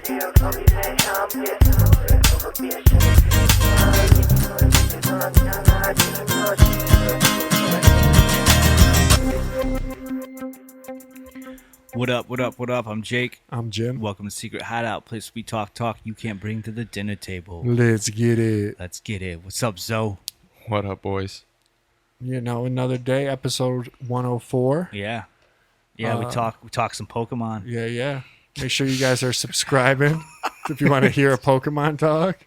What up, what up, what up? I'm Jake. I'm Jim. Welcome to Secret Hideout, place we talk you can't bring to the dinner table. Let's get it. Let's get it. What's up, Zoe? What up, boys? You know, another day, episode 104. Yeah. Yeah, we talk some Pokemon. Yeah. Make sure you guys are subscribing if you want to hear a Pokemon talk.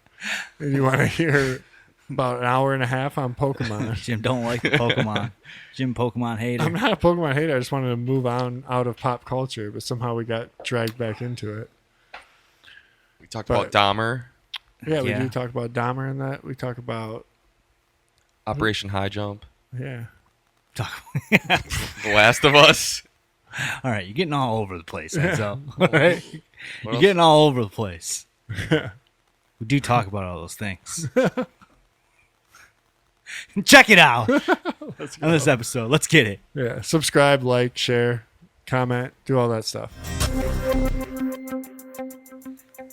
And you want to hear about an hour and a half on Pokemon. Jim don't like the Pokemon. Jim Pokemon hater. I'm not a Pokemon hater. I just wanted to move on out of pop culture, but somehow we got dragged back into it. We talked about Dahmer, Yeah, we Yeah. do talk about Dahmer in that. We talk about, Operation High Jump, yeah. The The Last of Us. All right, you're getting all over the place, Enzo. All right? What You're else? getting all over the place. We do talk about all those things. Check it out on this episode. Let's get it. Yeah. Subscribe, like, share, comment, do all that stuff.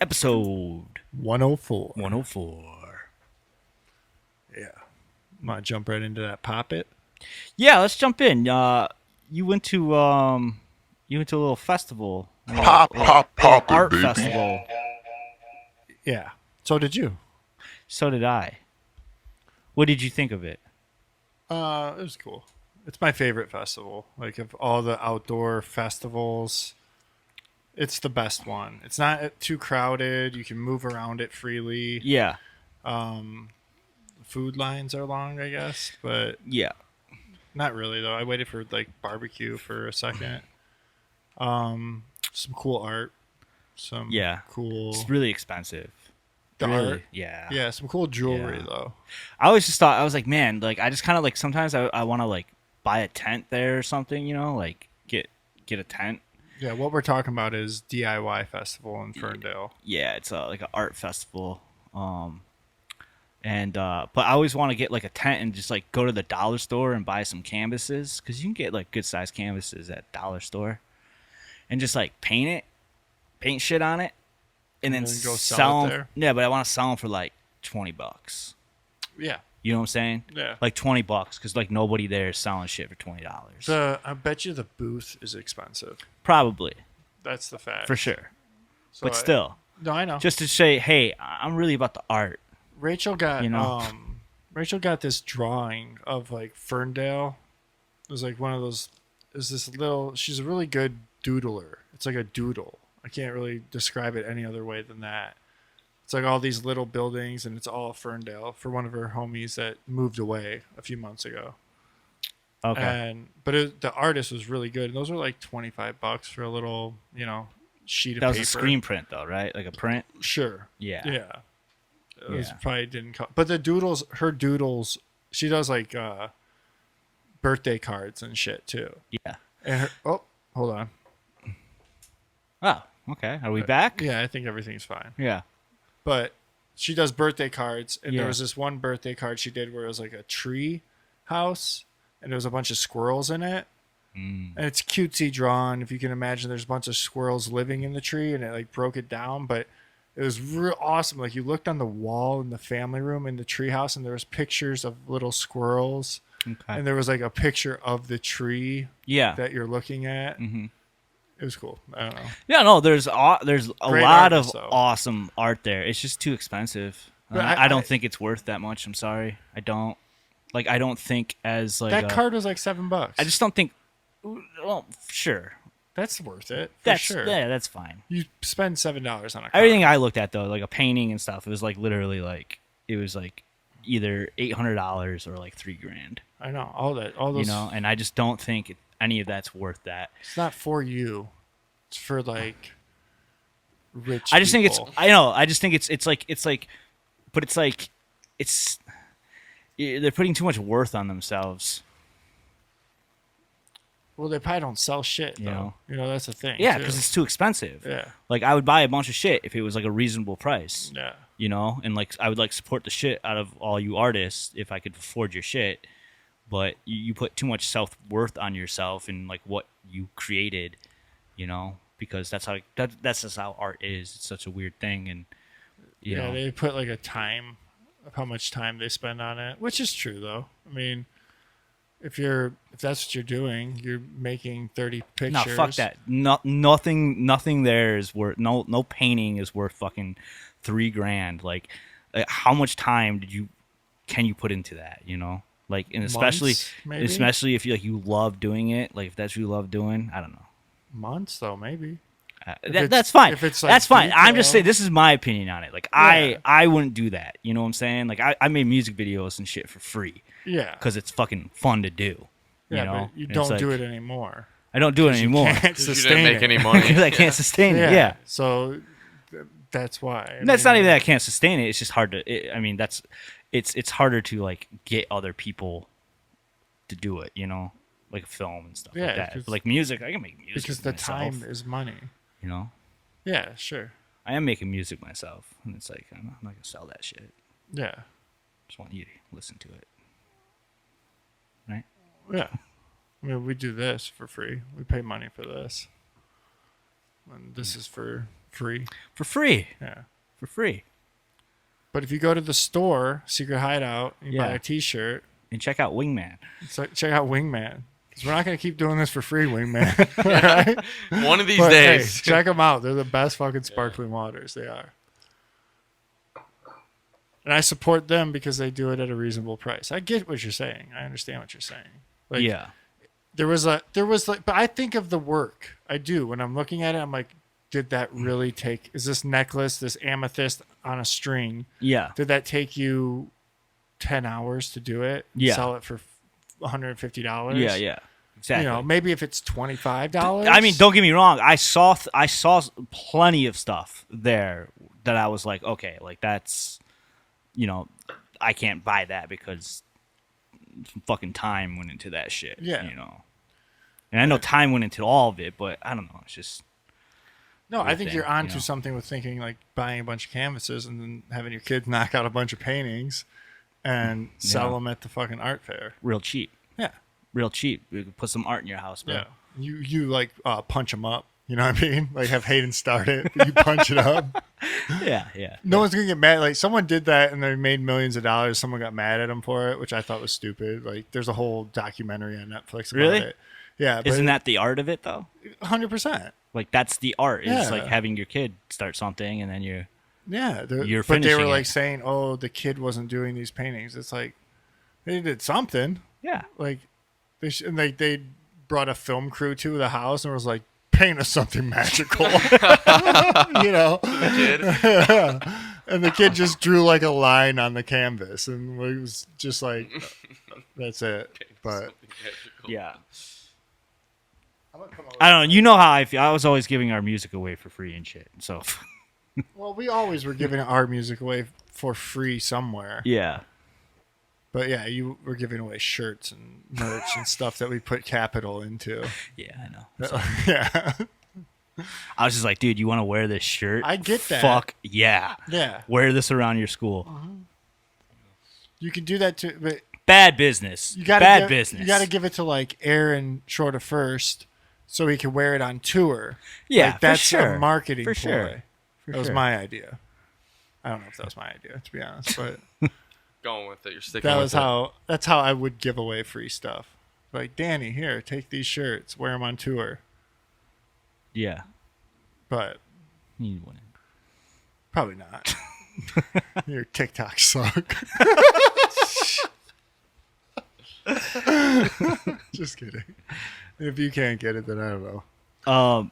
Episode 104. 104. Yeah. Want to jump right into that pop it? Yeah, let's jump in. You went to a little festival, Pop, art baby. festival. Yeah. So did you. So did I. What did you think of it? It was cool. It's my favorite festival. Like, of all the outdoor festivals, it's the best one. It's not too crowded. You can move around it freely. Yeah, Food lines are long, I guess, but yeah. not really though. I waited for like barbecue for a second. Some cool art. Some Yeah. cool. It's really expensive. The Really, art? yeah. Yeah, some cool jewelry Yeah. though. I always just thought, I was like, man, like I just kind of like sometimes I want to like buy a tent there or something, you know, like get a tent. Yeah, what we're talking about is DIY Festival in Ferndale. Yeah, it's like an art festival. But I always want to get like a tent and just like go to the dollar store and buy some canvases, because you can get like good sized canvases at dollar store, and just like paint shit on it, and then then go sell sell it them. there? Yeah, but I want to sell them for like $20. Yeah. You know what I'm saying? Yeah. Like $20, because like nobody there is selling shit for $20. I bet you the booth is expensive. Probably, That's the fact. for sure. So But still, No, I know. just to say, hey, I'm really about the art. Rachel got You know? Rachel got this drawing of like Ferndale. It was like one of those. It was this little. She's a really good doodler. It's like a doodle. I can't really describe it any other way than that. It's like all these little buildings, and it's all Ferndale for one of her homies that moved away a few months ago. Okay. The artist was really good. And those were like $25 for a little, sheet of That was paper. a screen print though, right? Like a print. Sure. Yeah. Yeah. It was Yeah. probably didn't cost. But her doodles, she does like birthday cards and shit too. Yeah. And hold on. Oh, okay. Are we back? Yeah, I think everything's fine. Yeah. But she does birthday cards, and Yeah. there was this one birthday card she did where it was like a tree house, and there was a bunch of squirrels in it. And it's cutesy drawn. If you can imagine, there's a bunch of squirrels living in the tree, and it like broke it down. But it was real awesome. Like you looked on the wall in the family room in the tree house, and there was pictures of little squirrels, Okay. and there was like a picture of the tree Yeah. that you're looking at. Mm-hmm. It was cool. I don't know. Yeah. No, there's a Great lot of artists, though. awesome art there. It's just too expensive. But I don't think it's worth that much. I'm sorry. I don't. Like, I don't think as like That card was like $7. I just don't think. Well, sure. That's worth it. For That's sure. yeah. That's fine. You spend $7 on a card. Everything I looked at though, like a painting and stuff, it was like literally like it was like either $800 or like $3,000. I know all those. You know, and I just don't think any of that's worth that. It's not for you. It's for like rich. I just think it's. people. I know. I just think it's like, but it's like, it's. They're putting too much worth on themselves. Well, they probably don't sell shit. You Though. know? You know that's the thing. Yeah, too. because it's too expensive. Yeah. Like I would buy a bunch of shit if it was like a reasonable price. Yeah. You know, and like I would like support the shit out of all you artists if I could afford your shit. But you put too much self worth on yourself and like what you created. You know, because that's just how art is. It's such a weird thing, and you Yeah, know, they put like a time of how much time they spend on it, which is true though. I mean, if that's what you're doing, you're making 30 pictures. no, fuck that. Nothing there is worth no painting is worth fucking $3,000. Like, how much time can you put into that? You know, like, and especially Months, maybe? if you love doing it, like if that's what you love doing, I don't know. Months though, maybe. That's fine. if it's, like, That's fine. I'm just detail. saying this is my opinion on it. Like Yeah. I wouldn't do that. You know what I'm saying? Like I made music videos and shit for free Yeah. because it's fucking fun to do. Yeah, you know, but you And don't it's do like, it anymore. I don't do it anymore You can't 'Cause you sustain didn't make it. any money. because I can't sustain it. Yeah. So that's why. That's not even that I can't sustain it. It's just hard to. It's harder to like get other people to do it. You know, like film and stuff Yeah, like that. 'cause- But like music, I can make music because the myself, time is money. You know, Yeah, sure. I am making music myself, and it's like I'm not gonna sell that shit. Yeah. Just want you to listen to it, right? Yeah. I mean, we do this for free. We pay money for this. And this is for free. For free, Yeah. for free. But if you go to the store, Secret Hideout, and you buy Yeah. a T-shirt, And check out Wingman. so check out Wingman. Because we're not going to keep doing this for free, Wingman. All right? One of these But, hey, days. check them out. They're the best fucking sparkling waters. They are. And I support them because they do it at a reasonable price. I get what you're saying. I understand what you're saying. Like, Yeah, there was like, but I think of the work. I do. When I'm looking at it, I'm like, did that really take, is this necklace, this amethyst on a string, yeah, did that take you 10 hours to do it? Yeah. Sell it for $150? yeah, yeah. Exactly. You know, maybe if it's $25. I mean, don't get me wrong. I saw plenty of stuff there that I was like, okay, like that's, you know, I can't buy that because some fucking time went into that shit. Yeah. You know, and I know time went into all of it, but I don't know. It's just No, I weird think thing, you're onto you know? something with thinking like buying a bunch of canvases and then having your kids knock out a bunch of paintings and sell Yeah. them at the fucking art fair. real cheap. Yeah. Real cheap. You could put some art in your house, bro. Yeah. You like punch them up. You know what I mean? Like have Hayden start it, but you punch it up. Yeah, yeah. No one's gonna get mad. Like someone did that and they made millions of dollars. Someone got mad at them for it, which I thought was stupid. Like there's a whole documentary on Netflix about Really? it. Yeah, Isn't that the art of it though? 100%? Like that's the art. Is like Yeah. having your kid start something and then you're Yeah, You're but they were finishing like it. saying, "Oh, the kid wasn't doing these paintings." It's like they did something. yeah. Like and they brought a film crew to the house and was like, "Paint us something magical," you know. Kid. And the kid just drew like a line on the canvas, and it was just like, "That's it." But Yeah. I don't know. You know how I feel. I was always giving our music away for free and shit. So well, we always were giving our music away for free somewhere. yeah. But yeah, you were giving away shirts and merch and stuff that we put capital into. Yeah, I know. So, Yeah. I was just like, dude, you want to wear this shirt? I get that. Fuck yeah. Yeah. Wear this around your school. You can do that too, but Bad business. you gotta Bad give, business. You gotta give it to like Aaron Shorter first, so he can wear it on tour. Yeah, Like, that's for sure. a marketing For ploy. sure. For That was sure. my idea. I don't know if that was my idea, to be honest, but Going with it. You're sticking that with was it. that's how I would give away free stuff. Like, Danny, here, take these shirts, wear them on tour. Yeah. But You wouldn't. probably not. Your TikTok suck. Just kidding. If you can't get it, then I don't know.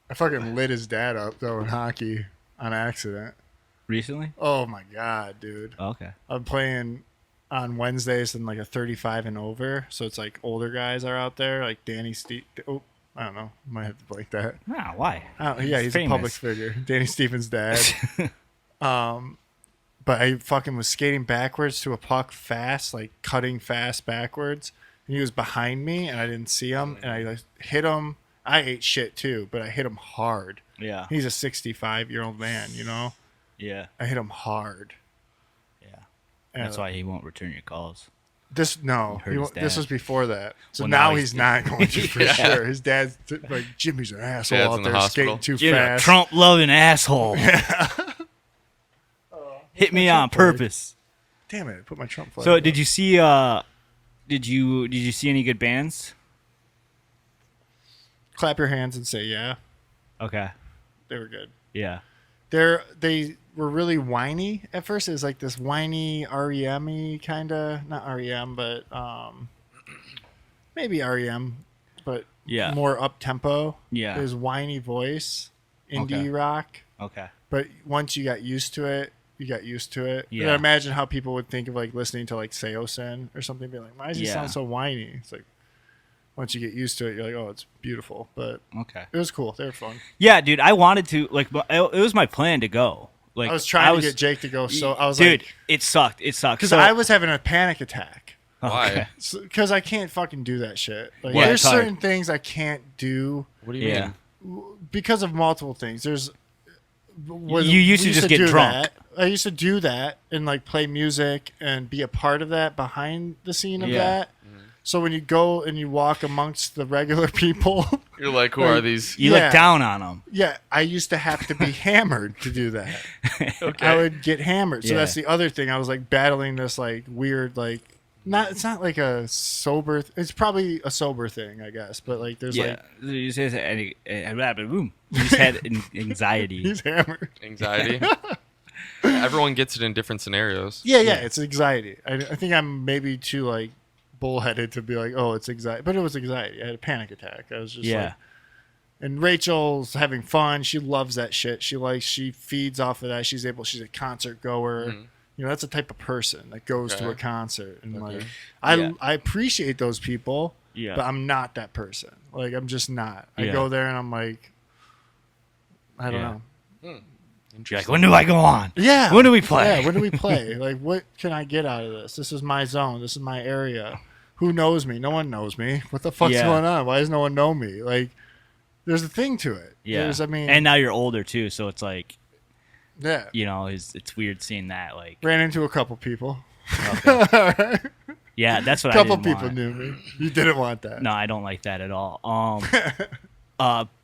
I fucking lit his dad up though in hockey on accident. Recently? Oh my god, dude! Oh, okay. I'm playing on Wednesdays in like a 35 and over, so it's like older guys are out there, like Danny Steve. Oh, I don't know. Might have to blank that. Nah, why? Yeah, he's a public famous. figure. Danny Stevens' dad. But I fucking was skating backwards to a puck fast, like cutting fast backwards. And he was behind me, and I didn't see him. And I like, hit him. I ate shit too, but I hit him hard. Yeah. He's a 65-year-old man, you know? Yeah. I hit him hard. Yeah. And That's why he won't return your calls. This hurt his this dad. was before that. So Well, now now he's he's- not going to for sure. His dad's like Jimmy's an asshole Dad's out in the there hospital. skating too You're a fast. Trump loving asshole. Hit me on Trump flag. purpose. Damn it! I put my Trump flag. So up. did you see? Did you see any good bands? clap your hands and say yeah? Okay. They were good. Yeah. They were really whiny at first. It was like this whiny REM-y kind of, not REM, but maybe REM, but Yeah. more up tempo. Yeah. His whiny voice, indie Okay. rock. Okay. But once you got used to it, you got used to it. Yeah. And I imagine how people would think of like listening to like Seosin or something, being like, why does he Yeah. sound so whiny? It's like once you get used to it, you're like, oh, it's beautiful. But Okay. it was cool. They were fun. Yeah, dude. I wanted to it was my plan to go. Like I was trying to get Jake to go, so I was dude, like, it sucked. It sucked. because So- I was having a panic attack. Why? Because I can't fucking do that shit. Like, Yeah, there's it's hard. certain things I can't do What do you Yeah. mean? because of multiple things. There's You used to we just get do drunk. that. I used to do that and like play music and be a part of that behind the scene of Yeah. that. So when you go and you walk amongst the regular people, You're like, who Like, are these? You Yeah. look down on them. yeah, I used to have to be hammered to do that. Okay. I would get hammered. So Yeah. that's the other thing. I was like battling this like weird like it's not like a sober it's probably a sober thing, I guess, but like there's Yeah. You just had anxiety. he's hammered. Anxiety. Everyone gets it in different scenarios. Yeah, it's anxiety. I think I'm maybe too like bullheaded to be like, oh, it's anxiety, but it was anxiety. I had a panic attack. I was just Yeah. like, and Rachel's having fun. She loves that shit. She feeds off of that. She's a concert goer. Mhm. You know, that's the type of person that goes to Okay. a concert. And like, Yeah. I appreciate those people, Yeah. but I'm not that person. Like, I'm just not. I Yeah. go there and I'm like, I don't Yeah. know. You're like, when do I go on? Yeah. When do we play? Yeah, when do we play? Like, what can I get out of this? This is my zone. This is my area. Who knows me? No one knows me. What the fuck's Yeah. going on? Why does no one know me? Like, there's a thing to it. Yeah. There's, I mean, and now you're older too, so it's like, yeah. you know, it's weird seeing that. Like, Ran into a couple people. yeah, that's what couple I didn't people want. knew me. You didn't want that. No, I don't like that at all.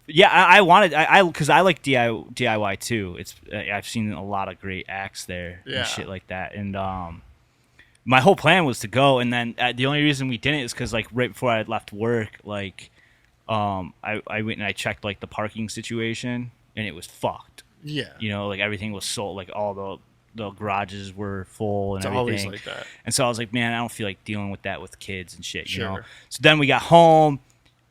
Yeah, I wanted because I like DIY too. It's I've seen a lot of great acts there Yeah. and shit like that. And my whole plan was to go, and then the only reason we didn't is because like right before I left work, like I went and I checked like the parking situation, and it was fucked. Yeah. You know, like everything was sold, like all the garages were full and It's everything. always like that. And so I was like, man, I don't feel like dealing with that with kids and shit, you know? Sure. So then we got home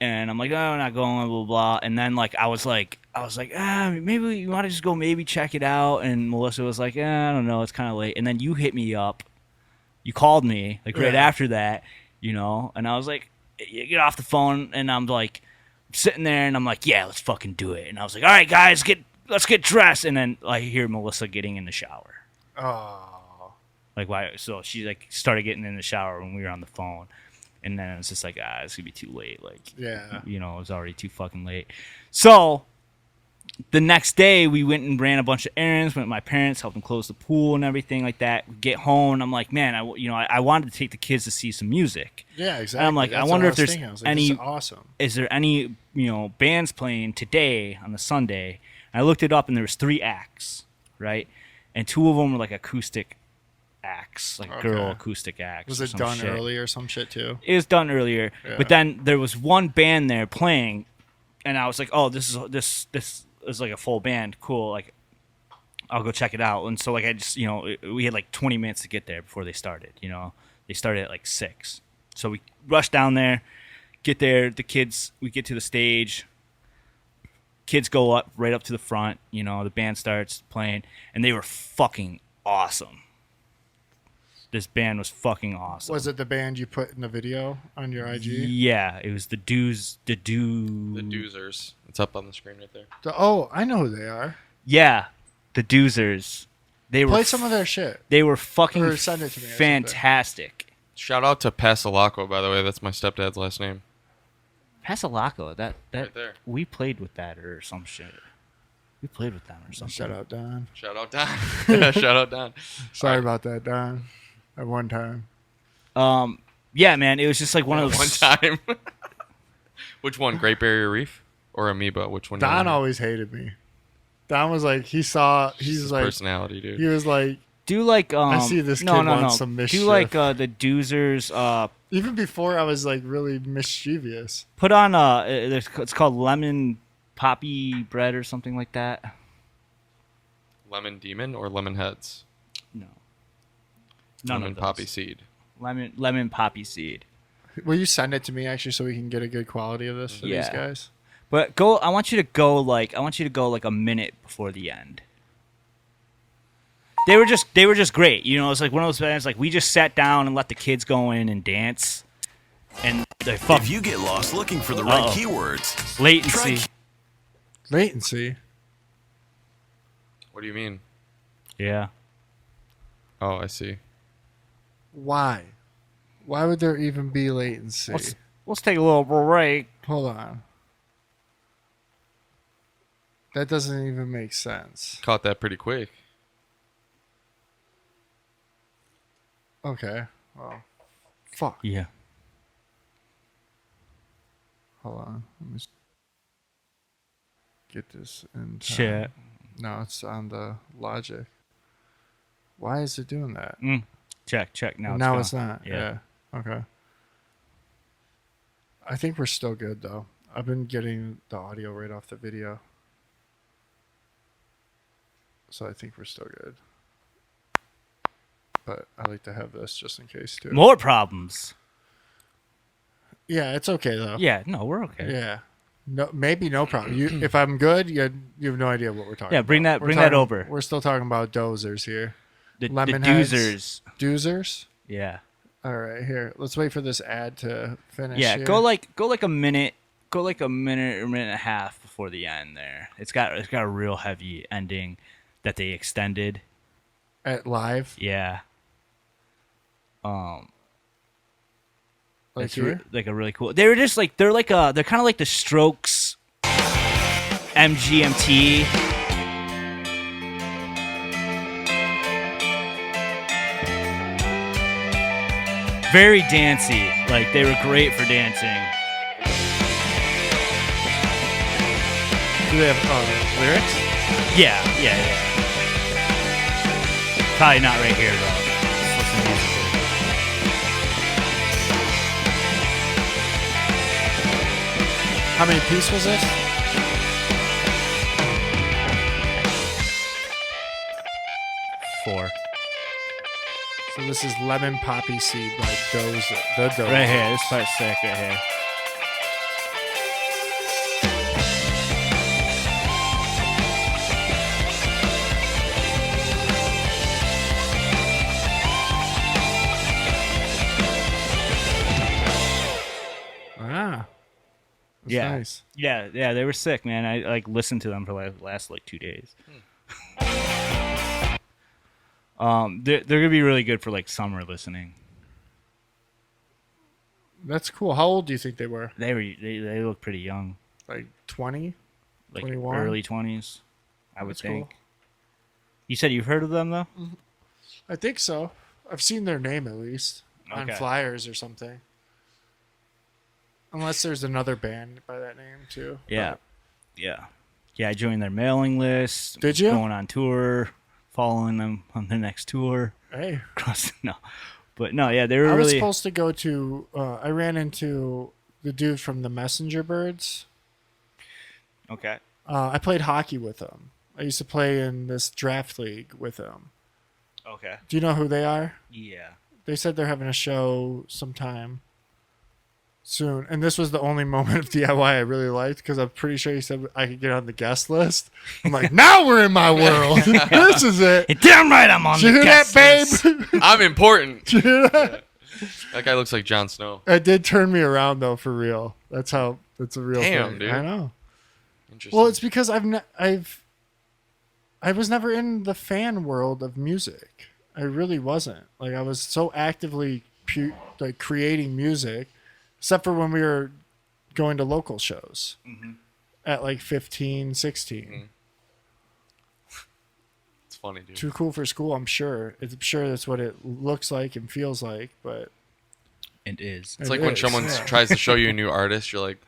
and I'm like, oh, I'm not going, blah, blah, blah. And then like, I was like, maybe you want to just go maybe check it out. And Melissa was like, I don't know. It's kind of late. And then you hit me up. You called me like right Yeah. after that, you know? And I was like, you get off the phone. And I'm like sitting there and I'm like, yeah, let's fucking do it. And I was like, all right, guys, let's get dressed. And then I hear Melissa getting in the shower. Oh. Like why? So she like started getting in the shower when we were on the phone, and then it's just like it's gonna be too late. Like Yeah. you know, it was already too fucking late. So the next day we went and ran a bunch of errands. Went with my parents, helped them close the pool and everything like that. We get home, and I'm like, man, I wanted to take the kids to see some music. Yeah, exactly. And I'm like, That's I wonder what if was there's thinking. I was like, any. this is awesome. Is there any bands playing today on the Sunday? And I looked it up, and there was 3 acts, right? And 2 of them were like acoustic acts, like girl Okay. acoustic acts. Was or it some done shit. early or some shit too? It was done earlier, Yeah. but then there was one band there playing, and I was like, "Oh, this is like a full band, cool." Like, I'll go check it out. And so like I just we had like 20 minutes to get there before they started. You know, they started at like 6, so we rushed down there, get there. The kids, we get to the stage. Kids go up right up to the front. You know, the band starts playing, and they were fucking awesome. This band was fucking awesome. Was it the band you put in the video on your IG? Yeah, it was the Doozers. The Doozers. It's up on the screen right there. Oh, I know who they are. Yeah, the Doozers. They were Play some of their shit. They were fucking Or send it to me or something. fantastic. Shout out to Pasalaco, by the way. That's my stepdad's last name. Pasalaco, that Right there. we played with that or some shit. We played with them or something. Shout out, Don. Shout out Don. Shout out Don. Sorry about that, Don. At one time. Yeah, man, it was just like one of One those. time. Which one? Great Barrier Reef or Amoeba? Which one? Don always hated me. Don was like, he's His like, personality, dude. he was like, Do like I see this no kid no wants no. some Do mischief. like the Doozers. Even before I was like really mischievous. Put on it's called lemon poppy bread or something like that. Lemon Demon or Lemon Heads? No. None Lemon of those. Poppy Seed. Lemon poppy seed. Will you send it to me actually so we can get a good quality of this for these Yeah. guys? But go. I want you to go like a minute before the end. They were just great. You know, it's like one of those bands. Like we just sat down and let the kids go in and dance, and they fuck If you get lost looking for the right Uh-oh. keywords, latency. try Latency. What do you mean? Yeah. Oh, I see. Why? Why would there even be latency? Let's take a little break. Hold on. That doesn't even make sense. Caught that pretty quick. Okay. Well, fuck. Yeah. Hold on. Let me get this in. Shit. No, it's on the Logic. Why is it doing that? Check. Now Now gone. it's not. Yeah. Yeah. Okay. I think we're still good though. I've been getting the audio right off the video. So I think we're still good. But I like to have this just in case too. More problems. Yeah, it's okay though. Yeah. No, we're okay. Yeah. No, maybe no problem. You, if I'm good, you have no idea what we're talking. Yeah, about. bring that- We're bring that talking- over. We're still talking about dozers here. The Lemon heads. Doozers. Doozers. Yeah. All right, here. Let's wait for this ad to finish. Yeah. here. Go like a minute. Go like a minute or minute and a half before the end. There. It's got a real heavy ending that they extended. at live. Yeah. Like It's here. like a really cool. They were just like they're kind of like the Strokes, MGMT. Very dancey. Like they were great for dancing. Do they have lyrics? Yeah. Probably not right here though. Just listen musically. How many piece was this? Four. So this is Lemon Poppy Seed by Dozer. The Dozer. Right here. This part's sick right here. Ah. That's Yeah. nice. Yeah, they were sick, man. I like listened to them for like the last like 2 days. They're gonna be really good for like summer listening. That's cool. How old do you think they were? They look pretty young, Like 20? like 21? early 20s, I would That's think. cool. You said you've heard of them though? I think so. I've seen their name at least on Okay. flyers or something. Unless there's another band by that name too. Yeah, yeah. I joined their mailing list. Did you? Going on tour, following them on their next tour. Hey, But no, yeah, they were I was really. supposed to go to. I ran into the dude from the Messenger Birds. Okay. I played hockey with him. I used to play in this draft league with him. Okay. Do you know who they are? Yeah. They said they're having a show sometime soon. And this was the only moment of DIY I really liked because I'm pretty sure he said I could get on the guest list. I'm like, now we're in my world. This is it. Damn right, I'm on Did you the hear that, guest babe? list. I'm important. Did you hear that? That guy looks like Jon Snow. It did turn me around though, for real. That's a real Damn, thing. dude. I know. Interesting. Well, it's because I was never in the fan world of music. I really wasn't. Like I was so actively creating music, except for when we were going to local shows at like 15, 16. It's funny, dude. Too cool for school, I'm sure. I'm sure that's what it looks like and feels like, but And is. It's like when is, someone yeah. tries to show you a new artist, you're like,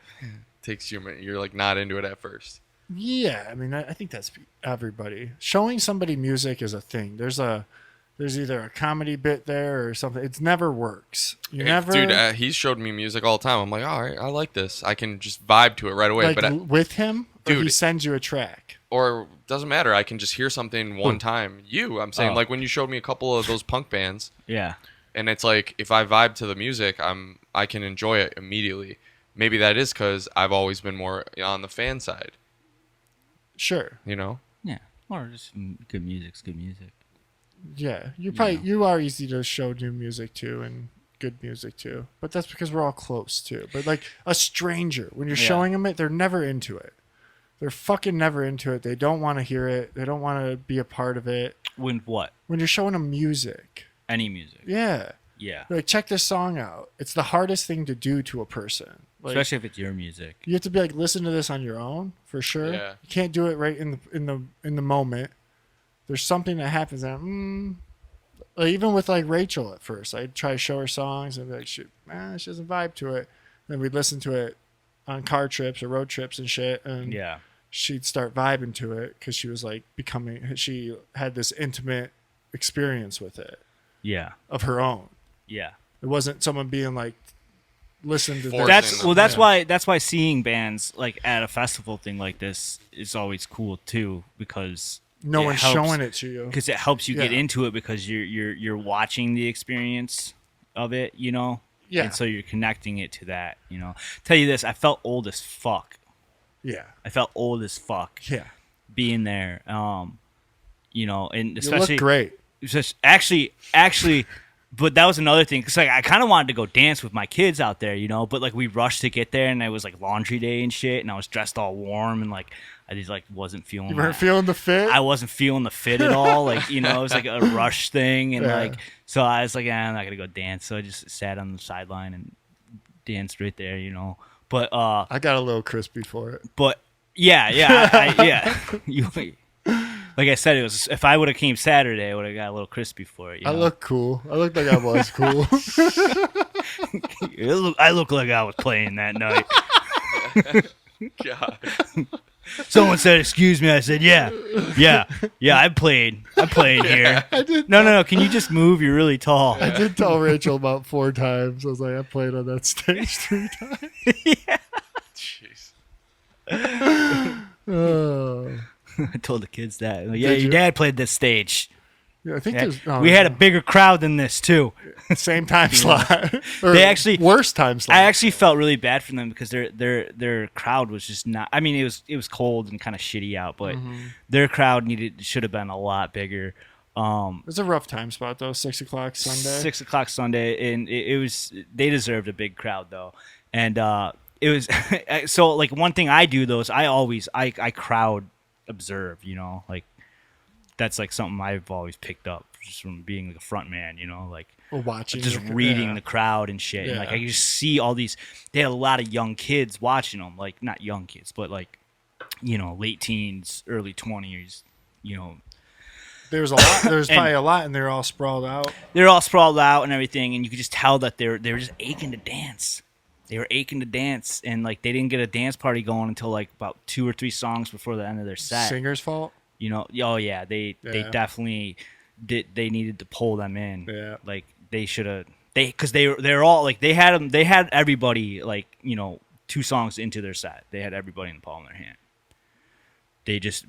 you're like not into it at first. Yeah, I mean, I think that's everybody. Showing somebody music is a thing. There's either a comedy bit there or something. It never works. You never, Dude, he's showed me music all the time. I'm like, all right, I like this. I can just vibe to it right away. like But with him, or he Dude. sends you a track. or doesn't matter. I can just hear something one time. I'm saying Oh. like when you showed me a couple of those punk bands, Yeah. and it's like if I vibe to the music, I can enjoy it immediately. Maybe that is because I've always been more on the fan side. Sure. You know. Yeah. Or just good music's good music. Yeah, you are easy to show new music to and good music to, but that's because we're all close too. But like a stranger, when you're Yeah. showing them it, they're never into it. They're fucking never into it. They don't want to hear it. They don't want to be a part of it. When what? When you're showing them music, Any music. yeah, Yeah. like check this song out. It's the hardest thing to do to a person. Like, Especially if it's your music. you have to be like, listen to this on your own for sure. Yeah. You can't do it right in the moment. There's something that happens that like, even with like Rachel at first, I'd try to show her songs and be like, she doesn't vibe to it. Then we'd listen to it on car trips or road trips and shit, and Yeah. she'd start vibing to it because she was like she had this intimate experience with it Yeah. of her own. Yeah. It wasn't someone being like, listen to Forcing this. them. That's Yeah. why seeing bands like at a festival thing like this is always cool too, because No it one's helps- showing it to you. because it helps you get Yeah. into it because you're watching the experience of it, you know. Yeah. And so you're connecting it to that, you know. Tell you this, I felt old as fuck. Yeah. I felt old as fuck Yeah. being there. You know, and You especially look great. it's just actually, but that was another thing because like I kind of wanted to go dance with my kids out there, you know. But like we rushed to get there, and it was like laundry day and shit, and I was dressed all warm, and like I just like wasn't feeling. You weren't that. feeling the fit? I wasn't feeling the fit at all. Like, you know, it was like a rush thing. And Yeah. like, so I was like, I'm not going to go dance. So I just sat on the sideline and danced right there, you know. But, I got a little crispy for it. yeah. Yeah. Like I said, it was, if I would have came Saturday, I would have got a little crispy for it. You I know? look cool. I looked like I was cool. I look like I was playing that night. God. Someone said, "Excuse me." I said, "Yeah. I played here." No. Can you just move? You're really tall. I did tell Rachel about 4 times. I was like, I played on that stage 3 times. Jeez. Oh. I told the kids that. Like, yeah, Did your you? dad played this stage. Yeah, I think Yeah, there's we had a bigger crowd than this too. same time slot. Or They actually- worse time slot. I actually felt really bad for them because their crowd was just not. I mean, it was cold and kind of shitty out, but their crowd should have been a lot bigger. It was a rough time spot though. 6 o'clock Sunday. 6 o'clock Sunday, and it was. They deserved a big crowd though, and it was. So like one thing I do though is I crowd observe. You know, like that's like something I've always picked up just from being like a front man. You know, like. Or watching. Just it. reading Yeah. the crowd and shit. And like Yeah. I could just see all these. They had a lot of young kids watching them, like not young kids, but like, you know, late teens, early 20s. You know, There was a lot. There was And- probably a lot, and they're all sprawled out. they're all sprawled out and everything, and you could just tell that they were just aching to dance. They were aching to dance, and like they didn't get a dance party going until like about 2 or 3 songs before the end of their set. Singer's fault. You know, oh yeah, they definitely did. They needed to pull them in. Yeah. Like they should have. Because they're all like they had them. They had everybody like, you know, 2 songs into their set. They had everybody in the palm of their hand.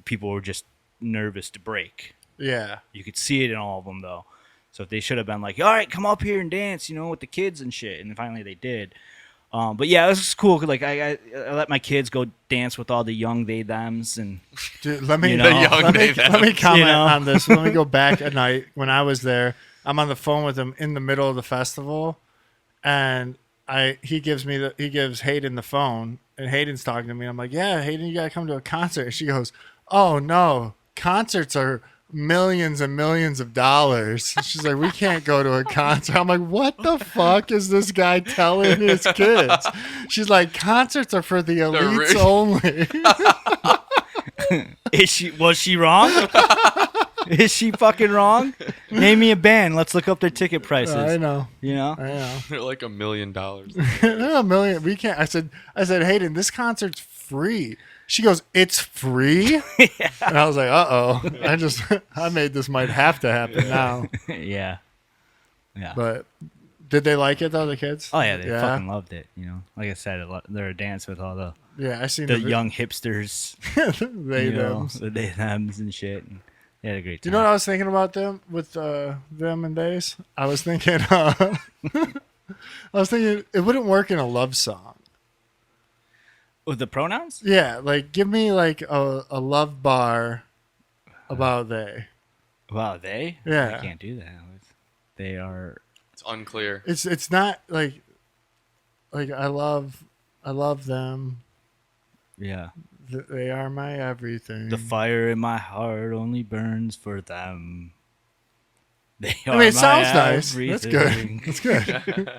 People were just nervous to break. Yeah. You could see it in all of them though. So they should have been like, all right, come up here and dance, you know, with the kids and shit. And finally they did. But yeah, it was just cool. 'Cause, like I let my kids go dance with all the young they thems and Dude, let me You know. The young let me Dave comment You know. on this. Let me go back a night when I was there. I'm on the phone with him in the middle of the festival, and he gives Hayden the phone, and Hayden's talking to me. I'm like, yeah, Hayden, you gotta come to a concert. And she goes, oh no, concerts are millions and millions of dollars. She's like, we can't go to a concert. I'm like, what the fuck is this guy telling his kids? She's like, concerts are for the elites rich. only. was she wrong? Is she fucking wrong? Name me a band. Let's look up their ticket prices. I know. You know? I know. They're like $1 million. A million. We can't. I said, Hayden, this concert's free. She goes, it's free? And I was like, uh-oh. I made this might have to happen now. Yeah. Yeah. But did they like it, though, the kids? Oh, yeah. They fucking loved it. You know? Like I said, they're a dance with all the Yeah, I seen the young hipsters. they You know, them. the they-thems and shit. And they had a great Do time. you know what I was thinking about them with them and days? I was thinking it wouldn't work in a love song. With the pronouns? Yeah, like give me like a love bar about they. Wow, they? Yeah. I can't do that. They are. It's unclear. It's not like I love them. Yeah. They are my everything. The fire in my heart only burns for them. They are I mean, it my sounds nice. That's everything. good. That's good.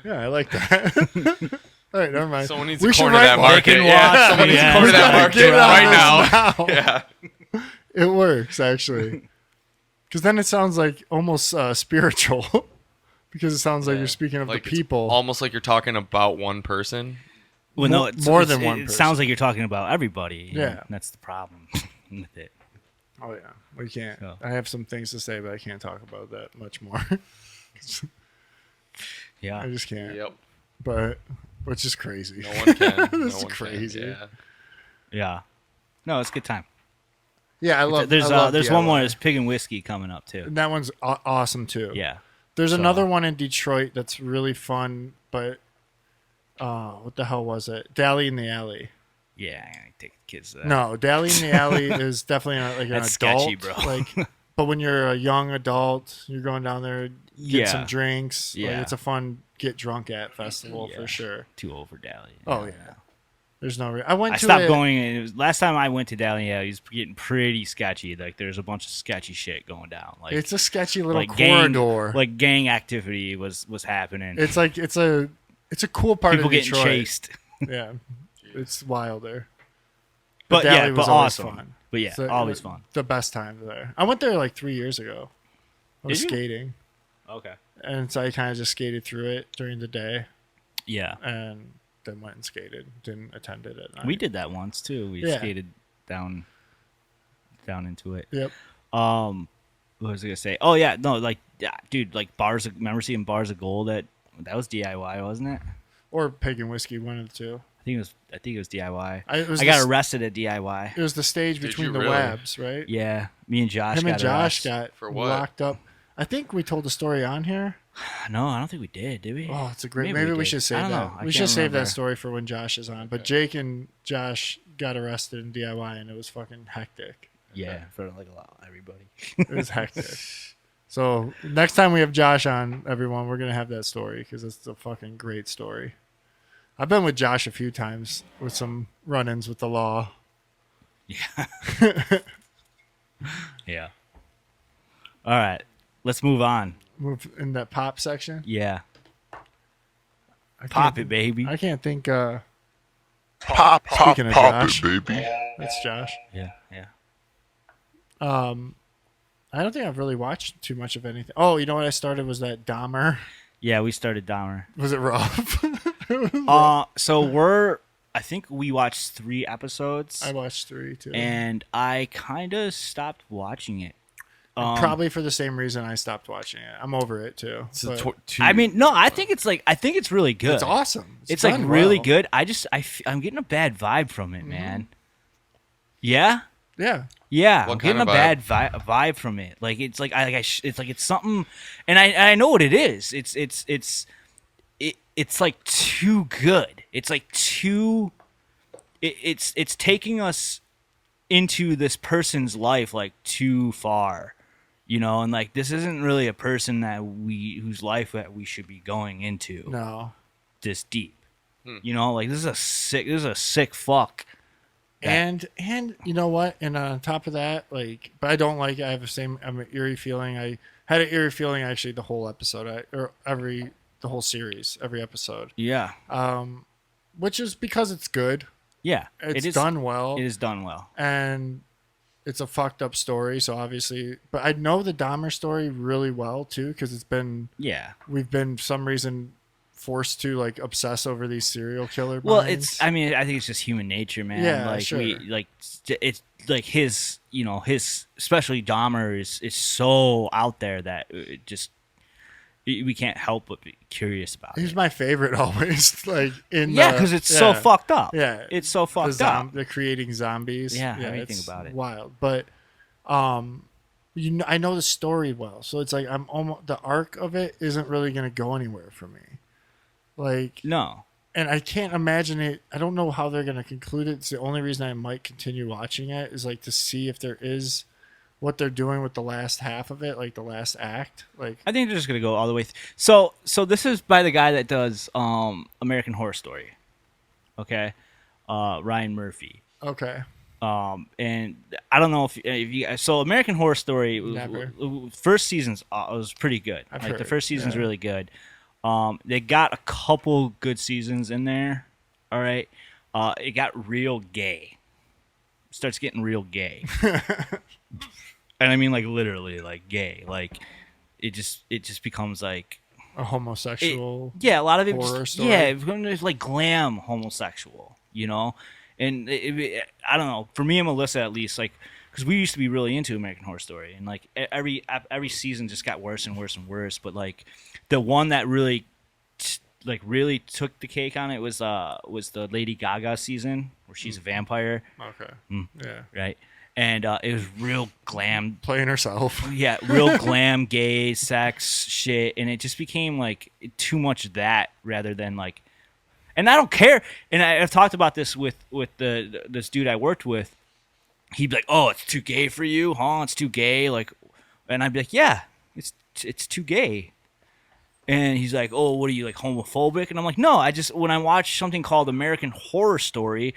Yeah, I like that. All right, never mind. Someone needs We to should corner write that one. They can market. Yeah, watch someone me needs to as corner that I market Get on right this now. Yeah. It works actually, because then it sounds like almost spiritual, because it sounds like you're speaking of Like the it's people. almost like you're talking about one person. Well, no, it's More it's- than one It person. sounds like you're talking about everybody. Yeah. And that's the problem with it. Oh yeah, we can't. So. I have some things to say, but I can't talk about that much more. Yeah. I just can't. Yep. But which is crazy. No one can. This is No one crazy. Can. Yeah. Yeah. No, it's a good time. Yeah, I love. There's I love there's one DIY. more. There's Pig and Whiskey coming up too. And that one's awesome too. Yeah. There's So- another one in Detroit that's really fun, but what the hell was it? Dally in the Alley. Yeah, I'm gonna take the kids to that. No, Dally in the Alley is definitely like an That's adult. sketchy, bro. Like, but when you're a young adult, you're going down there, get Yeah. some drinks. Like, Yeah. it's a fun get drunk at festival Yeah. for sure. Too old for Dally. Oh yeah. There's no. I went I to stopped it. going. It was, last time I went to Dally, yeah, it was getting pretty sketchy. Like there's a bunch of sketchy shit going down. Like It's a sketchy little like gang, corridor. like gang activity was happening. it's like it's a cool part People of getting Detroit. chased. Yeah, it's wilder. But Dally yeah, was but always awesome. fun. But yeah, So, always fun. The best time there. I went there like 3 years ago. I was Did you? skating, Okay. and so I kind of just skated through it during the day, Yeah, and then went and skated. Didn't attend it at night. we did that once too. We Yeah. skated down into it. Yep. What was I gonna say? Oh yeah, no, like yeah, dude, like bars. Remember seeing Bars of Gold? That was DIY, wasn't it? Or Pig and Whiskey, one of the two. I think it was DIY. I got arrested at DIY. It was the stage Did between you the really? webs, right? Yeah, me and Josh. Him and Josh arrested. got For what? locked up. I think we told the story on here. No, I don't think we did we? Oh, it's a great. Maybe we did. should I save don't that. know. I We can't should save that remember. story for when Josh is on. But Jake and Josh got arrested in DIY, and it was fucking hectic. Yeah, in front of like a lot everybody. It was hectic. So next time we have Josh on, everyone, we're gonna have that story because it's a fucking great story. I've been with Josh a few times with some run-ins with the law. Yeah. All right, let's move on. Move in that pop section. Yeah, I can't- pop it, baby. I can't think. Pop, Speaking of pop Josh. it, baby. That's Josh. Yeah, yeah. I don't think I've really watched too much of anything. Oh, you know what I started was that Dahmer. Yeah, we started Dahmer. Was it rough? So I think we watched 3 episodes, I watched 3 too. and I kind of stopped watching it. Probably for the same reason I stopped watching it. I'm over it too. It's but I mean, no, I think it's really good. it's awesome. It's like done really well. good. I'm getting a bad vibe from it, man. Yeah. Yeah. Yeah, What I'm getting a kind bad vibe from it. Like it's like it's something, and I know what it is. It's like too good. It's like too. It's taking us into this person's life like too far, you know, and like this isn't really a person whose life that we should be going into No. this deep. You know, like this is a sick fuck. And you know what? And on top of that, like, but I don't like. I have I'm an eerie feeling. I had an eerie feeling actually the whole episode, the whole series, every episode. Yeah, Which is because it's good. yeah. It's it is done well. It is done well. And it's a fucked up story. So obviously, but I know the Dahmer story really well too, because Yeah. we've been for some reason forced to like obsess over these serial killer. Well, minds. I think it's just human nature, man. Yeah, like sure. it's like his, his, especially Dahmer is so out there that it just we can't help but be curious about He's it. my favorite always. Like Yeah, because it's so fucked up. Yeah, It's so fucked up. The creating zombies. Yeah, everything it's about it. Wild, but I know the story well, so it's like I'm almost the arc of it isn't really gonna go anywhere for me. Like, No. and I can't imagine it. I don't know how they're gonna conclude it. It's the only reason I might continue watching it is like to see if there is what they're doing with the last half of it, like the last act. Like, I think they're just gonna go all the way. So this is by the guy that does American Horror Story. Okay, Ryan Murphy. okay, And I don't know if you so American Horror Story Never. first season's was pretty good. I've Like the heard, first season's yeah. really good. They got a couple good seasons in there. All right, it got real gay. Starts getting real gay, and I mean like literally like gay. Like it just becomes like a homosexual. yeah, a lot of it. horror story. Yeah, it's like glam homosexual, And I don't know. For me and Melissa, at least, like, because we used to be really into American Horror Story, and like every season just got worse and worse and worse. But like, the one that really took the cake on it was the Lady Gaga season where she's a vampire, Okay. Mm. Yeah. right? And it was real glam. Playing herself. Yeah, real glam, gay, sex shit, and it just became like too much of that rather than like. And I don't care. And I've talked about this with this dude I worked with. He'd be like, "Oh, it's too gay for you, huh? It's too gay." Like, and I'd be like, "Yeah, it's too gay." And he's like, "Oh, what are you like homophobic?" And I'm like, "No, when I watch something called American Horror Story,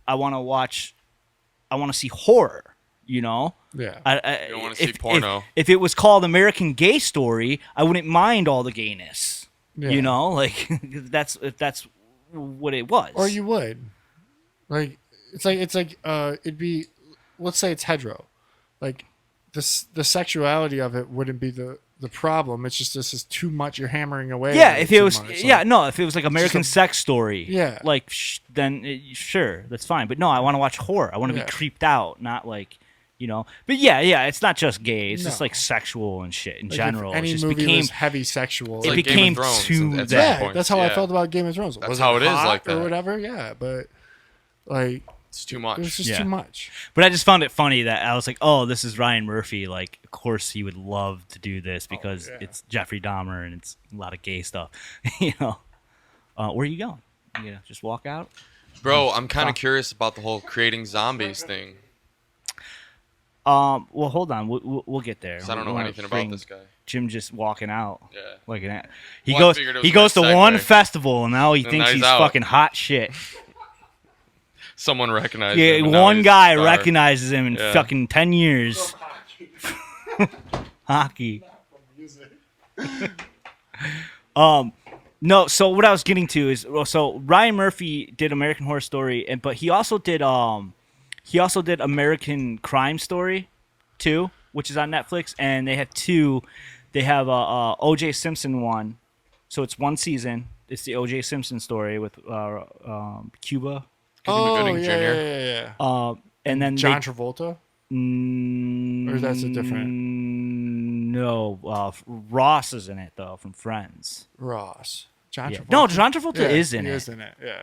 I want to see horror, Yeah. I don't wanna see porno. If it was called American Gay Story, I wouldn't mind all the gayness. Yeah. Like if that's what it was. Or you would. Like it's like it'd be, let's say it's hetero. Like the sexuality of it wouldn't be the problem. It's just this is too much. You're hammering away. Yeah, at if too it was much. yeah, Like, no, if it was like American Sex Story, Yeah. like then sure, that's fine. But no, I want to watch horror. I want to Yeah. be creeped out, not like. But yeah, it's not just gay. It's just No. like sexual and shit in like, if general. any It just movie became was heavy sexual. it like Game of became Thrones too at that. yeah, point. that's how I Yeah. felt about Game of Thrones. That's Was how it is hot like or that. whatever. Yeah, but like It's too it was much. just Yeah. too much. But I just found it funny that I was like, oh, this is Ryan Murphy. Like, of course he would love to do this because yeah. it's Jeffrey Dahmer and it's a lot of gay stuff. Where are you going? You gonna just walk out? Bro, I'm kind of curious about the whole creating zombies thing. Well, hold on. We'll get there. 'Cause I don't We know wanna anything bring about this guy. Jim just walking out. Yeah. Like an he Well, I goes figured it was he a goes to nice one segue. festival and now he And thinks now he's he's out. fucking hot shit. Someone recognized Yeah, him. and now one he's guy a star. recognizes him in Yeah. fucking 10 years. Hockey. No, so what I was getting to is so Ryan Murphy did American Horror Story, but he also did American Crime Story too, which is on Netflix, and they have two. They have a O.J. Simpson one, so it's one season. It's the O.J. Simpson story with Cuba, Oh Gooding yeah, Jr. yeah. and then John Travolta. Or that's a different No, Ross is in it though from Friends. Ross. John Yeah. Travolta. No, John Travolta Yeah, is in he it. is in it. Yeah.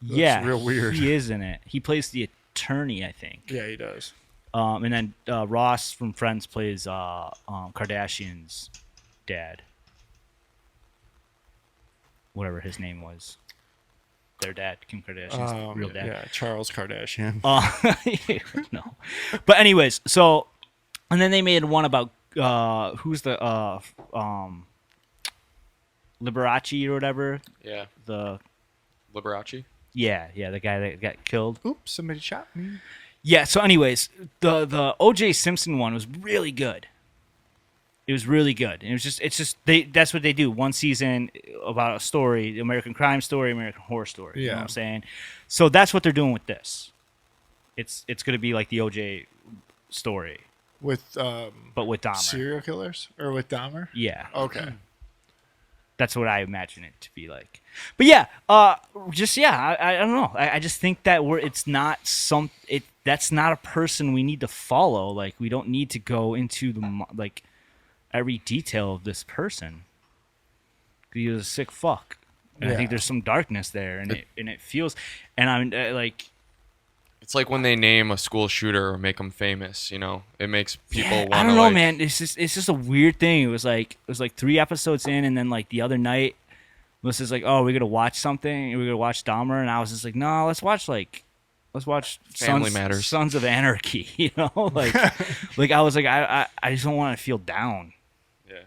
Yeah, real weird. He is in it. He plays the attorney, I think. Yeah, he does. And then Ross from Friends plays Kardashian's dad, whatever his name was. Their dad, Kim Kardashian's real dad. Yeah, Charles Kardashian. No, but anyways, so and then they made one about who's the Liberace or whatever. Yeah. The Liberace. yeah, the guy that got killed. Oops, somebody shot me. Yeah. So, anyways, the O.J. Simpson one was really good. It was really good. And it's just that's what they do. One season about a story, American Crime Story, American Horror Story. You know Yeah. what I'm saying? So that's what they're doing with this. It's gonna be like the OJ story, With but with Dahmer. serial killers or with Dahmer? Yeah. Okay. That's what I imagine it to be like. But I don't know. I just think that that's not a person we need to follow. Like, we don't need to go into every detail of this person. He was a sick fuck. And I think Yeah. there's some darkness there, and it feels, and I'm like, It's like when they name a school shooter or make them famous. You know, it makes people want to. I don't know, man. It's just a weird thing. It was like 3 episodes in, and then like the other night, Melissa's like, "Oh, we're gonna watch something. We're gonna watch Dahmer," and I was just like, "No, let's watch Family Matters. Sons of Anarchy." You know, like I was like, I just don't want to feel down. Yeah.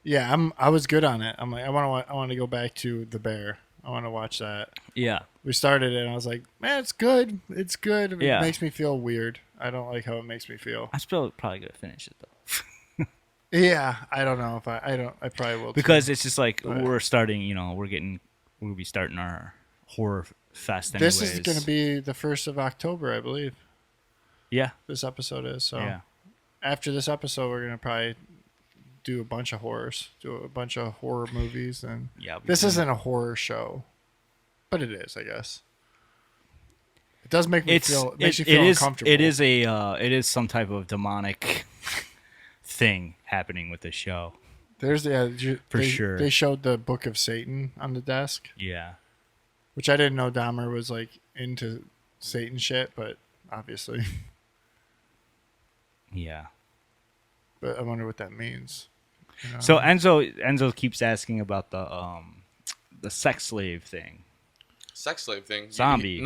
Yeah, I was good on it. I'm like, I want to go back to The Bear. I want to watch that. Yeah, We started it, and I was like, man, it's good. It's good. It Yeah. makes me feel weird. I don't like how it makes me feel. I'm still probably gonna finish it though, Yeah, I don't know if I probably will too. because it's just like Right. we're starting. You know, we'll be starting our horror fest. this Anyways. is going to be the 1st of October, I believe. Yeah, This episode is so. yeah. After this episode, we're going to probably do a bunch of horror movies, and Yeah, this isn't a horror show, but it is, I guess. It does make me feel. It makes you feel uncomfortable. It is some type of demonic thing happening with this show. There's For sure. They showed the Book of Satan on the desk, Yeah. which I didn't know Dahmer was like into Satan shit, but obviously. Yeah. But I wonder what that means. You know? So Enzo keeps asking about the sex slave thing. Sex slave thing. Zombie.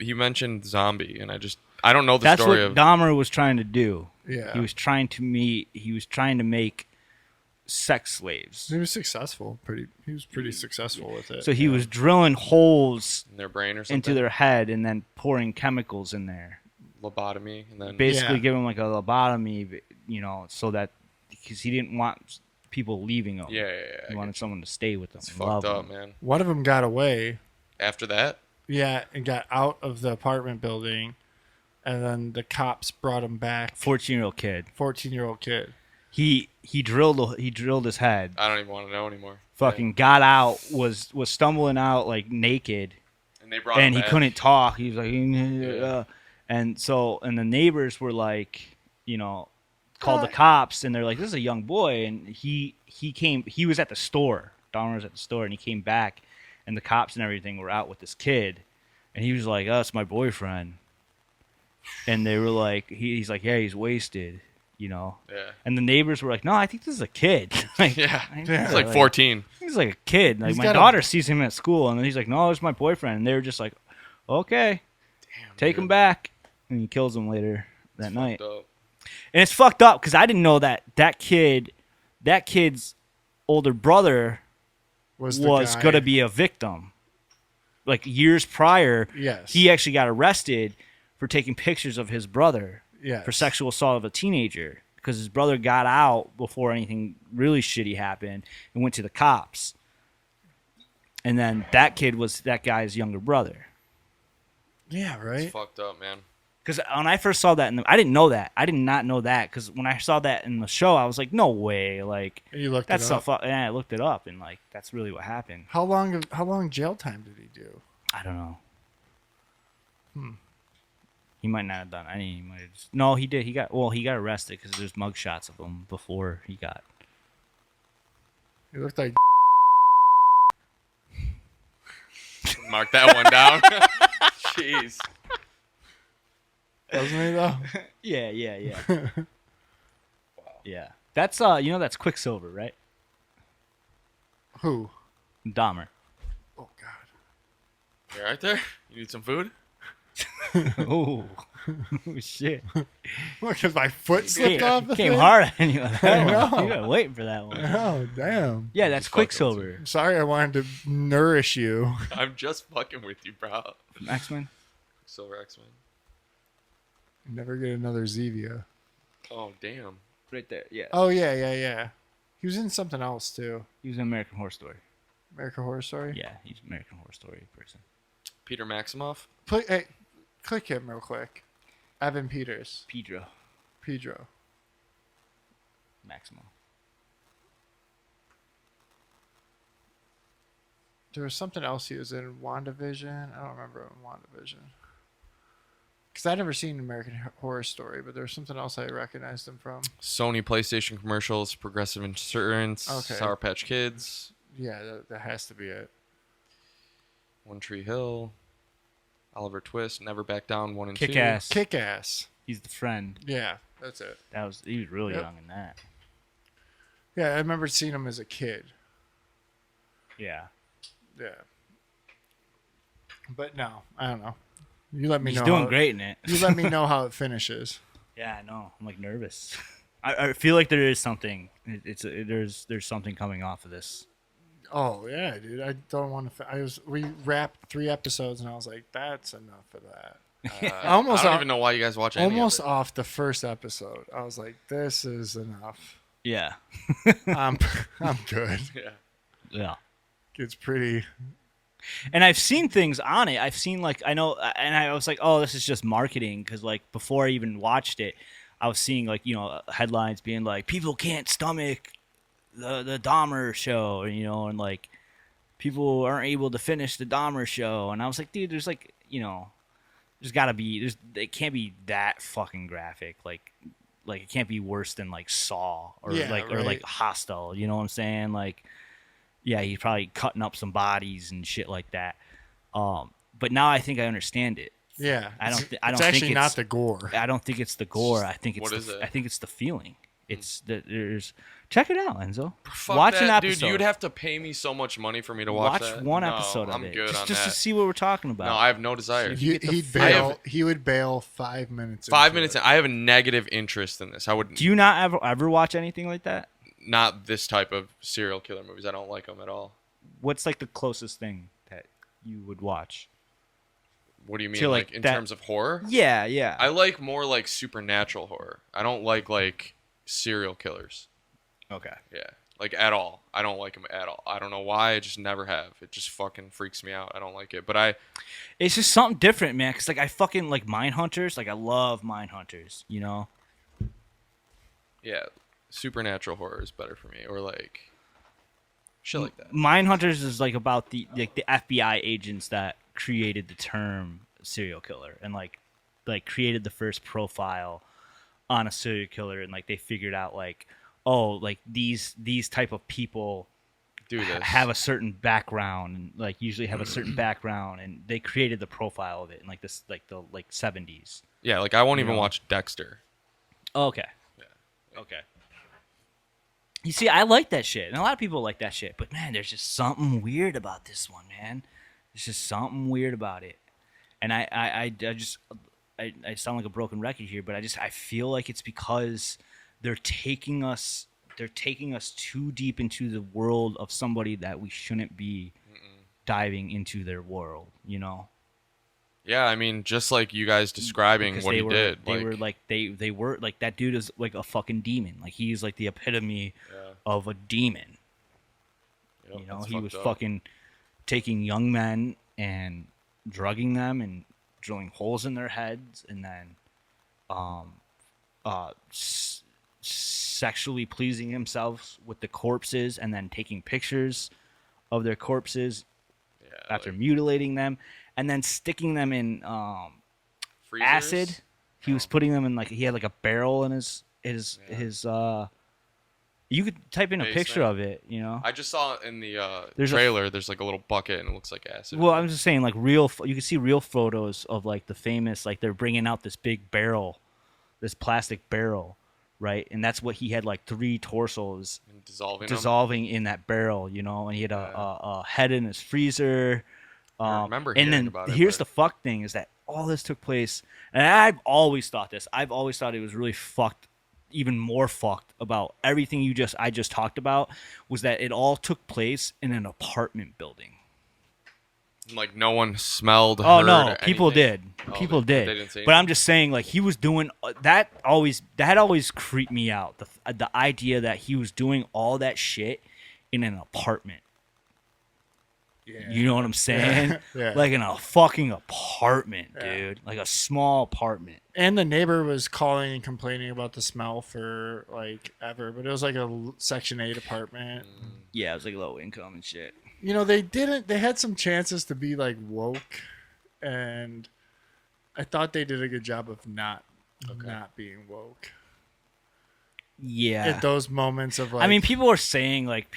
He mentioned zombie, and I don't know the That's story what of. Dahmer was trying to do. Yeah. He was trying to make sex slaves. He was successful. He was pretty successful with it. So he was drilling holes in their brain or something. into their head and then pouring chemicals in there. Lobotomy, and then Basically Yeah. give him like a lobotomy, you know, so that because he didn't want people leaving him. yeah. He wanted someone to stay with him. It's and love fucked up, him. man. One of them got away. After that, Yeah, and got out of the apartment building, and then the cops brought him back. 14-year-old kid. 14-year-old kid. He drilled his head. I don't even want to know anymore. Fucking got out, was stumbling out like naked, And they brought. and him he back. couldn't talk. He was like, Yeah. and the neighbors were like, you know, called the cops, and they're like, this is a young boy, and he was at the store. Dahmer was at the store, and he came back, and the cops and everything were out with this kid, and he was like, oh, it's my boyfriend, and they were like, he's like, yeah, he's wasted, you know. Yeah. And the neighbors were like, no, I think this is a kid. Like, Yeah. Yeah. It's like 14. He's like a kid. Like He's my got a- daughter sees him at school, and then he's like, "No, it's my boyfriend." And they were just like, "Okay, take him back." And he kills him later that night. Dope. And it's fucked up because I didn't know that kid's older brother Was was gonna be a victim. Like years prior, Yes. he actually got arrested for taking pictures of his brother Yes. for sexual assault of a teenager because his brother got out before anything really shitty happened and went to the cops. And then that kid was that guy's younger brother. Yeah, right. It's fucked up, man. Because when I first saw that, I didn't know that. I did not know that. Because when I saw that in the show, I was like, no way. Like, And you looked that's it up. stuff. And I looked it up, and like, that's really what happened. How long jail time did he do? I don't know. He might not have done any. He might have just, no, he did. He got arrested because there's mugshots of him before he got. He looked like Mark that one down. Jeez. doesn't he though? Yeah. Yeah. That's that's Quicksilver, right? Who? Dahmer. Oh God. You right there? You need some food? Oh, shit! Because my foot slipped off the Came thing? hard on you. On that I one. know. You were waiting for that one. Oh damn. Yeah, that's Just fucking Quicksilver. Sorry, I wanted to nourish you. I'm just fucking with you, bro. From X-Men. Silver X-Men. Never get another Zevia. Oh, damn. Right there. Yeah. Oh yeah. He was in something else too. He was in American Horror Story. American Horror Story. Yeah, he's an American Horror Story person. Peter Maximoff? Hey, Click him real quick. Evan Peters. Pedro Pedro. Maximo. There was something else he was in. WandaVision. I don't remember WandaVision. Because I'd never seen American Horror Story, but there was something else I recognized him from. Sony PlayStation commercials, Progressive Insurance, Okay. Sour Patch Kids, Yeah, that has to be it. One Tree Hill, Oliver Twist, Never Back Down 1 and 2. Kick ass. Kick Ass. He's the friend. Yeah, that's it. He was really Yep. young in that. Yeah, I remember seeing him as a kid. Yeah. Yeah. But no, I don't know. You let me He's know. doing how- great in it. You let me know how it finishes. Yeah, I know. I'm like nervous. I feel like there is something. There's something coming off of this. Oh yeah, dude. I don't want to. We wrapped 3 episodes, and I was like, that's enough of that. Almost I don't off- even know why you guys watch any Almost of it. off the first episode, I was like, this is enough. Yeah. I'm good. Yeah. Yeah. It's pretty. And I've seen things on it. I've seen I know, and I was like, oh, this is just marketing, because before I even watched it, I was seeing headlines being like, people can't stomach the Dahmer show, and people aren't able to finish the Dahmer show, and I was like, dude, there's there's gotta be it can't be that fucking graphic, like it can't be worse than Saw or Yeah, or right. Hostel, you know what I'm saying? Yeah, he's probably cutting up some bodies and shit like that. But now I think I understand it. Yeah. I don't It's think actually it's- not the gore. I don't think it's the gore. I think it's What is it? I think it's the feeling. It's there's check it out, Enzo. Fuck Watch that, an episode. dude. You'd have to pay me so much money for me to watch that. one No, episode of I'm it. good just on just that. to see what we're talking about. No, I have no desire. You get the He'd f- I bail. have- He would bail 5 minutes. 5 into minutes. it. I have a negative interest in this. I would Do you not ever watch anything like that? not this type of serial killer movies. I don't like them at all. What's the closest thing that you would watch? What do you mean, To, like in that- terms of horror? Yeah, yeah. I like more like supernatural horror. I don't like serial killers. Okay. Yeah, like at all. I don't like them at all. I don't know why. I just never have. It just fucking freaks me out. I don't like it. But It's just something different, man. Cause I fucking like Mindhunters. I love Mindhunters. yeah, supernatural horror is better for me, or like shit like that. Mindhunters is about the FBI agents that created the term serial killer and created the first profile on a serial killer, and they figured out these type of people Do this. have a certain background and usually have a certain background, and they created the profile of it in the 70s. Yeah, like I won't even know. watch Dexter. Okay. Yeah. Okay. You see, I like that shit, and a lot of people like that shit. But man, there's just something weird about this one, man. There's just something weird about it, and I sound like a broken record here, but I feel like it's because they're taking us too deep into the world of somebody that we shouldn't be diving into their world, Yeah, I mean, just like you guys describing Because what they he were, did. they were that dude is like a fucking demon. He's like the epitome Yeah. of a demon. Yep, that's He was fucked up. fucking taking young men and drugging them and drilling holes in their heads, and then sexually pleasing himself with the corpses, and then taking pictures of their corpses Yeah, after like mutilating them, and then sticking them in freezers? acid. He was putting them in he had a barrel in his you could type in a picture Basement. of it, I just saw in the There's a- trailer. There's a little bucket and it looks like acid. Well, I'm just saying, you can see real photos of the famous, they're bringing out this big barrel, this plastic barrel, right? And that's what he had, 3 torsos And dissolving them. dissolving in that barrel, and he had a head in his freezer. I remember and hearing then about it, here's but- the fuck thing is that all this took place, and I've always thought this. I've always thought it was really fucked, even more fucked about everything I just talked about, was that it all took place in an apartment building. Like no one smelled. Oh heard no, people anything. did. Oh, People they did. didn't say But I'm anything? just saying, he was doing that. Always creeped me out. The idea that he was doing all that shit in an apartment. Yeah. You know what I'm saying? Yeah. Like in a fucking apartment, Yeah. dude. Like a small apartment. And the neighbor was calling and complaining about the smell for like ever, but it was like a Section 8 apartment. Yeah, it was like low income and shit. You know, they had some chances to be like woke, and I thought they did a good job of not being woke. Yeah. At those moments of like, I mean, people are saying like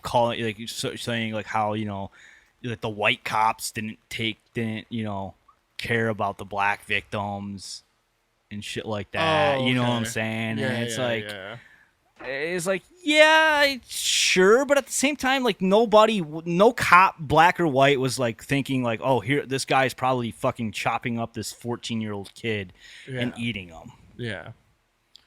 calling like saying like how like the white cops didn't care about the black victims and shit like that. Oh, You know what okay. I'm saying? yeah, And it's yeah, like yeah. it's like yeah, sure, but at the same time, like no cop, black or white, was like thinking like, oh, here this guy's probably fucking chopping up this 14-year-old kid and Yeah. eating him. Yeah.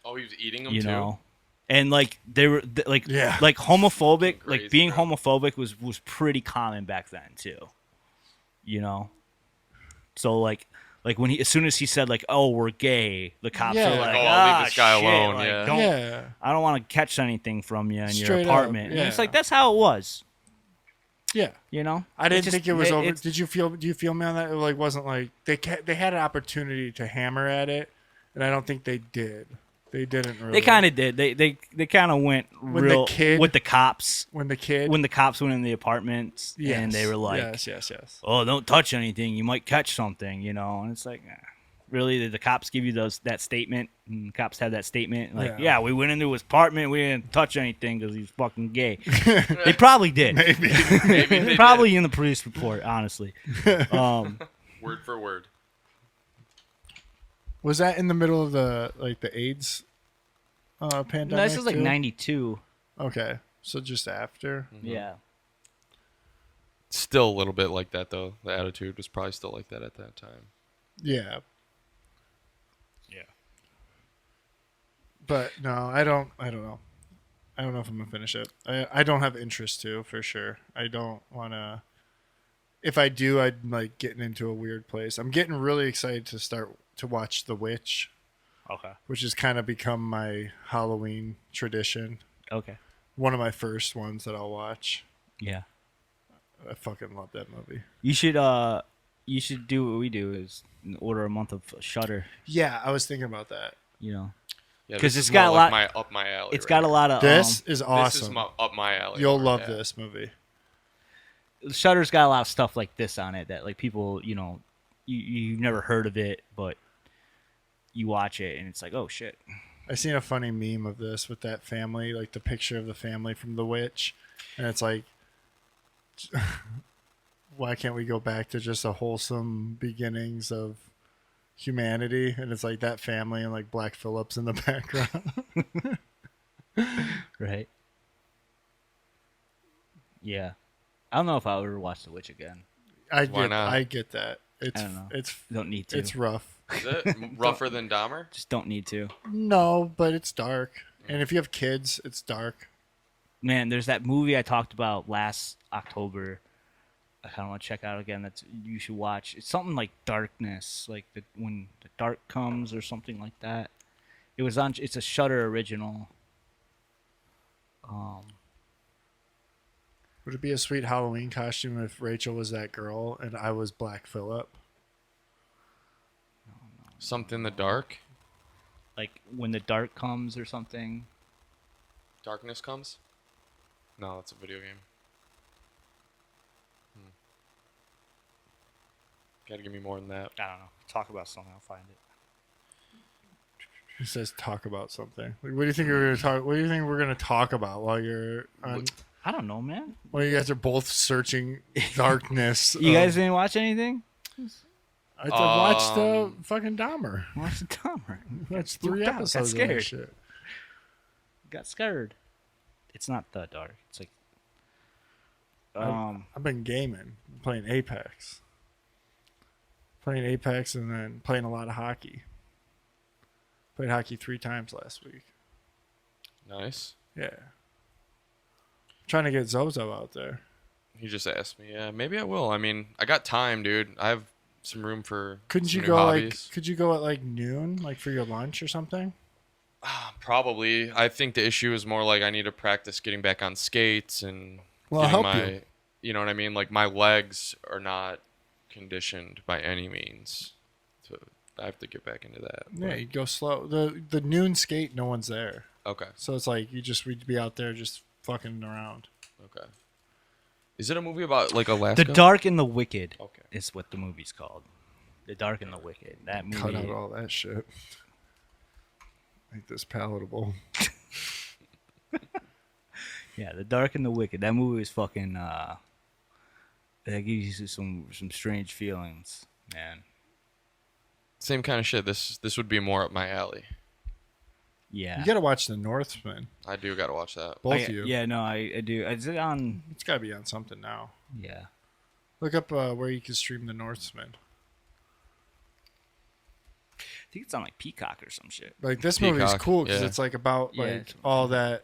Oh, he was eating them You too. know. And like they were like Yeah. like homophobic, Crazy, like being bro. homophobic was pretty common back then too. You know, so like when as soon as he said like, "Oh, we're gay," the cops Yeah. are Like, like, "Oh, I'll leave "Ah, this guy shit, alone," like, yeah. Yeah. I don't want to catch anything from you in your Straight up, apartment." And it's yeah. like that's how it was. Yeah. You know, I didn't It's think just- it was over. it's- Do you feel me on that? It like wasn't like they had an opportunity to hammer at it, and I don't think they did. They didn't really. They kind of did. They kind of went When the real kid- with the cops when the kid when the cops went in the apartments yes, and they were like, yes. oh, don't touch anything. You might catch something, you know. And it's like, really, did the cops give you that statement? And the cops have that statement, like, Yeah. yeah, we went into his apartment, we didn't touch anything because he's fucking gay. They probably did. Maybe. Maybe they Probably in the police report, honestly. did. Word for word. Was that in the middle of the AIDS pandemic? No, this is like too? 92. Okay, so just after. Yeah. Still a little bit like that though. The attitude was probably still like that at that time. Yeah, Yeah. but no, I don't know. I don't know if I'm gonna finish it. I don't have interest to, for sure. I don't want to. If I do, I'd like getting into a weird place. I'm getting really excited to start to watch The Witch, Okay. which has kind of become my Halloween tradition. Okay. One of my first ones that I'll watch. Yeah. I fucking love that movie. You should do what we do is order a month of Shudder, Yeah, I was thinking about that. you know. Yeah, 'Cause this it's is got more a lot- like up my alley. It's right got a here. lot of This is This awesome. is up my alley. You'll right? love Yeah. this movie. Shudder's got a lot of stuff like this on it that like people, you know, you've never heard of it, but you watch it and it's like, oh shit. I seen a funny meme of this with that family, like the picture of the family from The Witch, and it's like, why can't we go back to just a wholesome beginnings of humanity? And it's like that family and like Black Phillips in the background. Right. Yeah. I don't know if I'll ever watch The Witch again. Why not? I get that. I don't know. It's Don't need to. it's rough. Is it rougher than Dahmer? Just don't need to. No, but it's dark. And if you have kids, it's dark. Man, there's that movie I talked about last October. I kind of want to check out again. That's you should watch. It's something like Darkness, like when the dark comes or something like that. It was on. It's a Shudder original. Would it be a sweet Halloween costume if Rachel was that girl and I was Black Phillip? Something in the dark. Like when the dark comes or something. Darkness comes. No, that's a video game. Gotta give me more than that. I don't know. Talk about something. I'll find it. He says talk about something. Like, what do you think we're gonna talk? What do you think we're gonna talk about while you're on? I don't know, man. While you guys are both searching darkness. You guys didn't watch anything? I watched fucking Dahmer. Watch the Dahmer. That's 3 Spooked out, got episodes of that scared. shit. Got scared. It's not that dark. It's like. I've been gaming, playing Apex. Playing Apex and then playing a lot of hockey. Played hockey 3 times last week. Nice. Yeah. Trying to get Zozo out there. He just asked me. Yeah, maybe I will. I mean, I got time, dude. I have some room for. Couldn't some you new go hobbies. could you go at like noon, like for your lunch or something? Probably. I think the issue is more like I need to practice getting back on skates and. Well, I'll getting help my, you. you know what I mean? Like my legs are not conditioned by any means. So I have to get back into that. Yeah, but- you go slow. The noon skate, no one's there, Okay. so it's like we'd be out there just fucking around. Okay. Is it a movie about like Alaska? The Dark and the Wicked Okay. is what the movie's called. The Dark and the Wicked. That movie. Cut out all that shit. Make this palatable. Yeah, The Dark and the Wicked. That movie is fucking. That gives you some strange feelings, man. Same kind of shit. This would be more up my alley. Yeah. You gotta watch The Northman. I do got to watch that. Both I- of you. Yeah, no, I do. Is it on? It's gotta be on something now. Yeah. Look up where you can stream The Northman. I think it's on like Peacock or some shit. Like this movie is Peacock, cool because yeah. it's like about Yeah, like it's- all that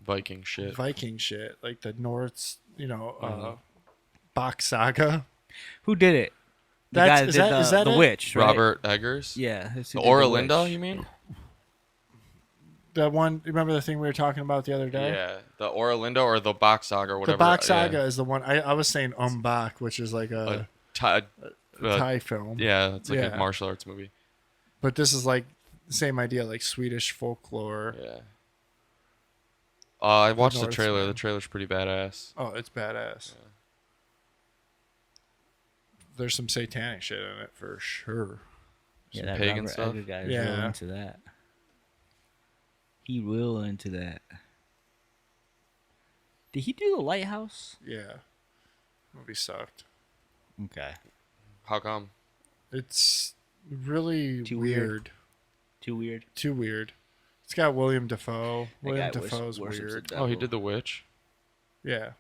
Viking shit. Viking shit, like the Norths, Mhm. Bach Saga. Who did it? The That's- guy that is did that- is that the it? witch, right? Robert Eggers. Yeah. that's who The did Oralinda, Witch. you mean? That one. Remember the thing we were talking about the other day? Yeah. The Oralinda or the Bach Saga or whatever. The Bach yeah. Saga is the one. I was saying Bach, which is like a Thai, Thai film. yeah, it's like Yeah. a martial arts movie. But this is like the same idea, like Swedish folklore. Yeah. I watched the Northman. trailer. The trailer's pretty badass. Oh, it's badass. Yeah. There's some satanic shit in it for sure. Yeah, Some that pagan Robert stuff. Egger guy is Yeah. real into that. He real into that. Did he do The Lighthouse? Yeah. Movie sucked. Okay. How come? It's really Too weird. weird. Too weird. Too weird. It's got William Dafoe. That William guy wors- Dafoe's worships the weird. devil. Oh, he did The Witch. Yeah.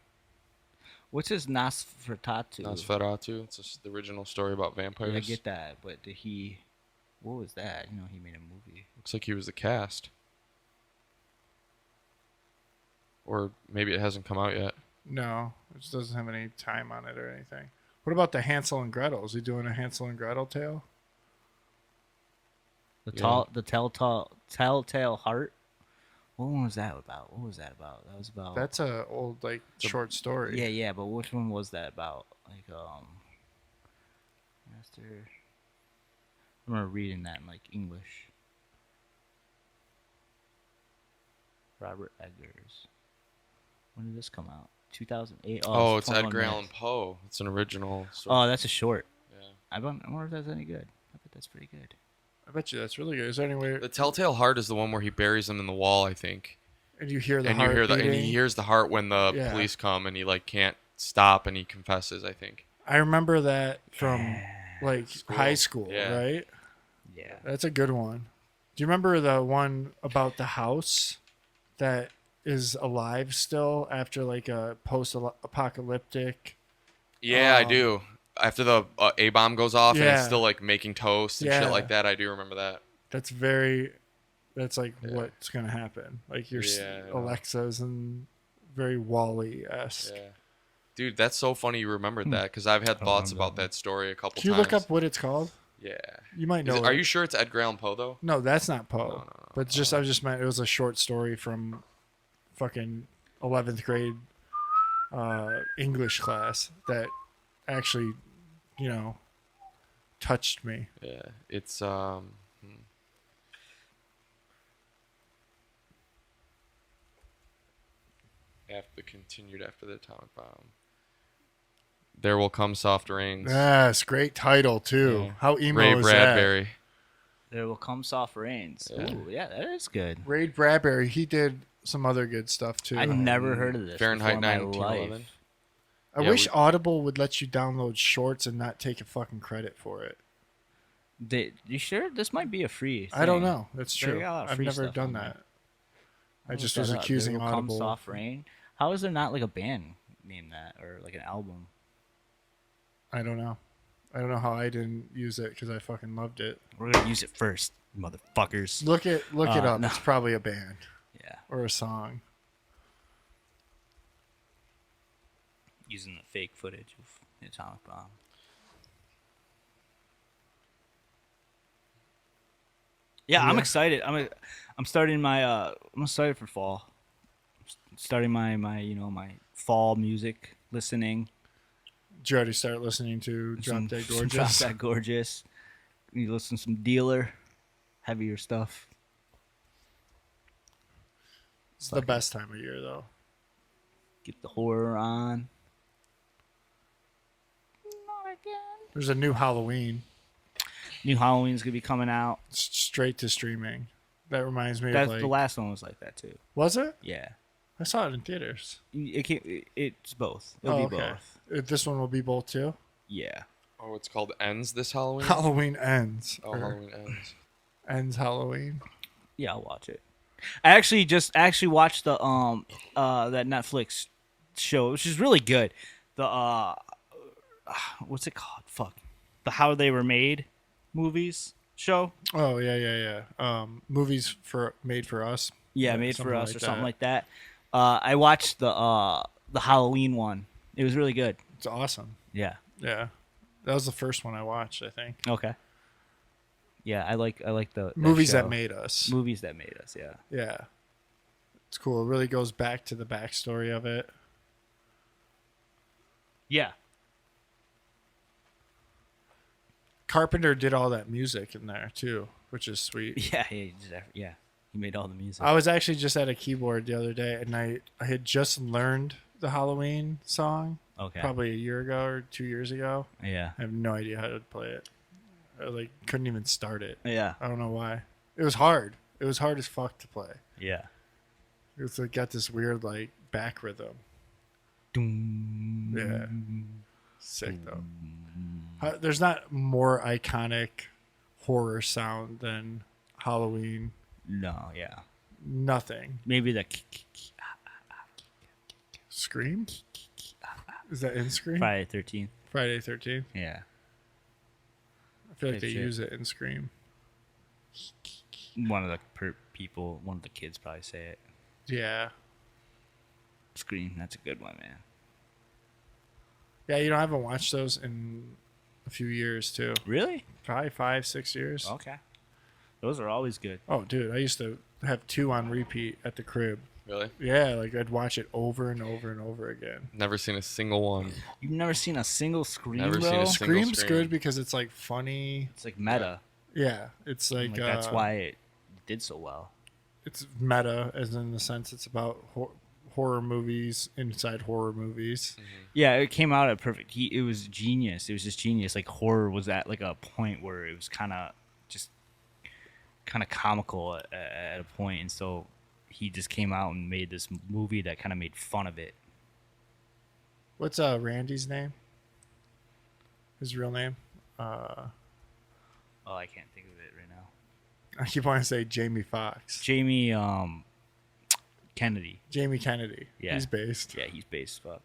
What's his Nosferatu? Nosferatu. It's just the original story about vampires. Yeah, I get that, but did he? What was that? You know, he made a movie. Looks like he was the cast. Or maybe it hasn't come out yet. No, it just doesn't have any time on it or anything. What about the Hansel and Gretel? Is he doing a Hansel and Gretel tale? The Telltale Heart. What one was that about? What was that about? That was about. That's a old like short story. Yeah, but which one was that about? Like, Master. I remember reading that in like English. Robert Eggers. When did this come out? 2008. Oh, it's 21 Edgar Allan minutes. Poe. It's an original story. Oh, that's a short. Yeah. I wonder if that's any good. I bet that's pretty good. I bet you that's really good. Is there any way? The Telltale Heart is the one where he buries them in the wall, I think. And you hear the And you heart hear and he beating? hears the heart when the Yeah. police come and he like can't stop and he confesses, I think. I remember that from like School. high school, Yeah. right? Yeah. That's a good one. Do you remember the one about the house that is alive still after like a post-apocalyptic? Yeah, I do. After the A bomb goes off and Yeah. it's still like making toast and Yeah. shit like that, I do remember that. That's like what's gonna happen. Like your Yeah, I know. Alexas and very Wally-esque. Yeah. Dude, that's so funny you remembered that because I've had thoughts about that story a couple Can you times. look up what it's called? Yeah. You might know. Are it. you sure it's Edgar Allan Poe though? No, that's not Poe. No. But just I just meant it was a short story from fucking 11th grade English class that actually, touched me. Yeah. It's after continued after the atomic bomb. There will come soft rains. Yes, great title too. Yeah. How emo Ray is Bradbury. There will come soft rains. Yeah. Ooh, yeah, that is good. that? Ray Bradbury, he did some other good stuff too. I never heard of this. Fahrenheit before in my 9/11. life. I Yeah, wish we- Audible would let you download shorts and not take a fucking credit for it. You sure this might be a free? I don't thing. know. That's They true. got a lot of I've free never stuff done on there. that. I Look just that was up. accusing There will come Audible. soft rain. How is there not like a band named that or like an album? I don't know. I don't know how I didn't use it because I fucking loved it. We're gonna use it first, motherfuckers. Look it up. No. It's probably a band Yeah, or a song. using the fake footage of the atomic bomb. Yeah, I'm Yeah. excited. I'm starting my I'm excited for fall. Starting my my fall music listening. Did you already start listening to Drop Dead Gorgeous? Drop Dead Gorgeous. You listen to some Dealer, heavier stuff. It's the best time of year, though. Get the horror on. There's a new Halloween New Halloween's gonna be coming out. straight to streaming. That reminds me That's of like... the last one was like that too. Was it? Yeah, I saw it in theaters. it's both. It'll be both. This one will be both too? Yeah. Oh, it's called Ends this Halloween. Halloween Ends. Oh, or Halloween Ends. Ends Halloween. Yeah, I'll watch it. I actually watched the that Netflix show, which is really good. The what's it called? Fuck. The How They Were Made movies show. Oh, yeah. Movies made for us. Yeah, Made for something Us like or something that. like that. I watched the Halloween one. It was really good. It's awesome. Yeah. Yeah. That was the first one I watched, I think. Okay. Yeah, I like that Movies show. that made us. Movies that made us. Yeah. Yeah. It's cool. It really goes back to the backstory of it. Yeah. Carpenter did all that music in there too, which is sweet. Yeah. Yeah. He made all the music. I was actually just at a keyboard the other day, and I had just learned the Halloween song Okay. probably a year ago or 2 years ago. Yeah. I have no idea how to play it. I couldn't even start it. Yeah. I don't know why. It was hard. It was hard as fuck to play. Yeah. It was got this weird back rhythm. Doom. Yeah. Sick though. There's not more iconic horror sound than Halloween. No. Yeah. Nothing. Maybe the Scream? Is that in Scream? Friday 13th. Friday 13th. Yeah. I feel like Good they shit. use it in Scream. One of the kids probably say it. Yeah. Scream. That's a good one, man. Yeah, I haven't watched those in a few years too. Really? Probably 5-6 years. Okay. Those are always good. Oh, dude, I used to have 2 on repeat at the crib. Really? Yeah, I'd watch it over and over and over again. Never seen a single one. You've never seen a single Scream, Never bro? seen a Scream's Scream. good because it's funny. It's like meta. Yeah, it's Like, that's why it did so well. it's meta, as in the sense it's about horror movies inside horror movies. Yeah, it came out at perfect. It was genius. It was just genius. Like horror was at like a point where it was kind of comical at a point, and so he just came out and made this movie that kind of made fun of it. What's Randy's name? His real name? Oh, I can't think of it right now. I keep wanting to say Jamie Foxx. Jamie Kennedy. Jamie Kennedy. Yeah. He's based. Yeah, he's based fuck.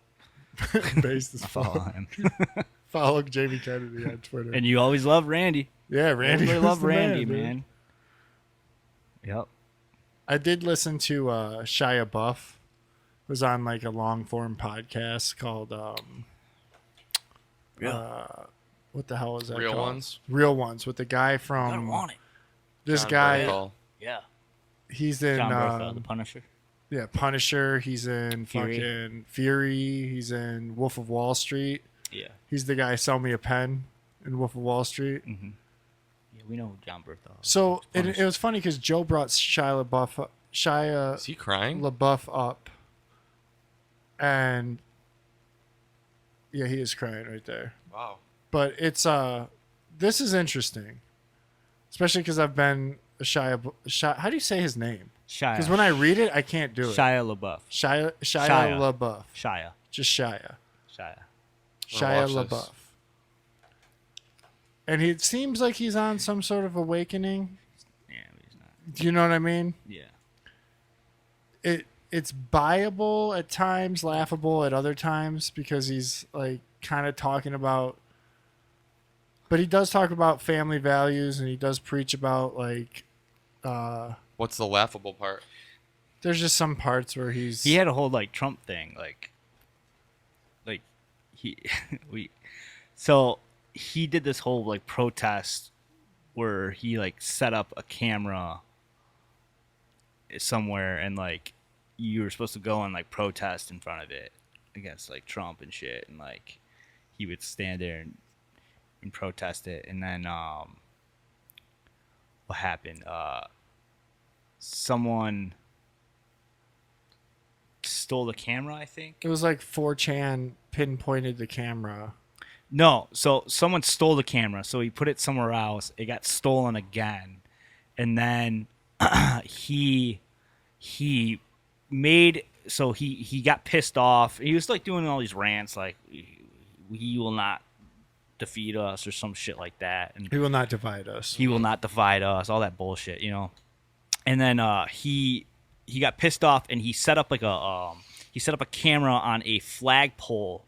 Based as Follow fuck. him. Follow Jamie Kennedy on Twitter. And you always love Randy. Yeah, Randy. Everybody was love the Randy, dude. man. Yep. I did listen to Shia Buff. Was on a long form podcast called what the hell is that Real called? Ones? Real Ones with the guy I from want it. this John guy. Bernthal. Yeah. He's in John Bertha, the Punisher. yeah, Punisher. He's in Fury. fucking Fury. He's in Wolf of Wall Street. Yeah. He's the guy Sell Me a Pen in Wolf of Wall Street. Yeah, we know John Bertha. So it Punisher. was funny because Joe brought Shia Is he crying? LaBeouf up, and yeah, he is crying right there. Wow. But it's this is interesting, especially because I've been a Shia. How do you say his name? Shia. Because when I read it, I can't do it. Shia LaBeouf. Shia Shia. LaBeouf. Shia. Just Shia. Shia. Shia watch this. LaBeouf. And it seems like he's on some sort of awakening. Yeah, but he's not. Do you know what I mean? Yeah. It's buyable at times, laughable at other times, because he's kind of talking about, but he does talk about family values, and he does preach about What's the laughable part? there's just some parts where He had a whole Trump thing, he so he did this whole protest where he set up a camera somewhere and you were supposed to go and protest in front of it, against like Trump and shit, and like he would stand there and protest it. And then what happened? Someone stole the camera, I think. It was like 4chan pinpointed the camera. No, so someone stole the camera, so he put it somewhere else. It got stolen again, and then he made so he got pissed off. He was like doing all these rants, like he will not defeat us or some shit like that, and He will not divide us. he will not divide us, all that bullshit, you know. And then he got pissed off, and he set up like a camera on a flagpole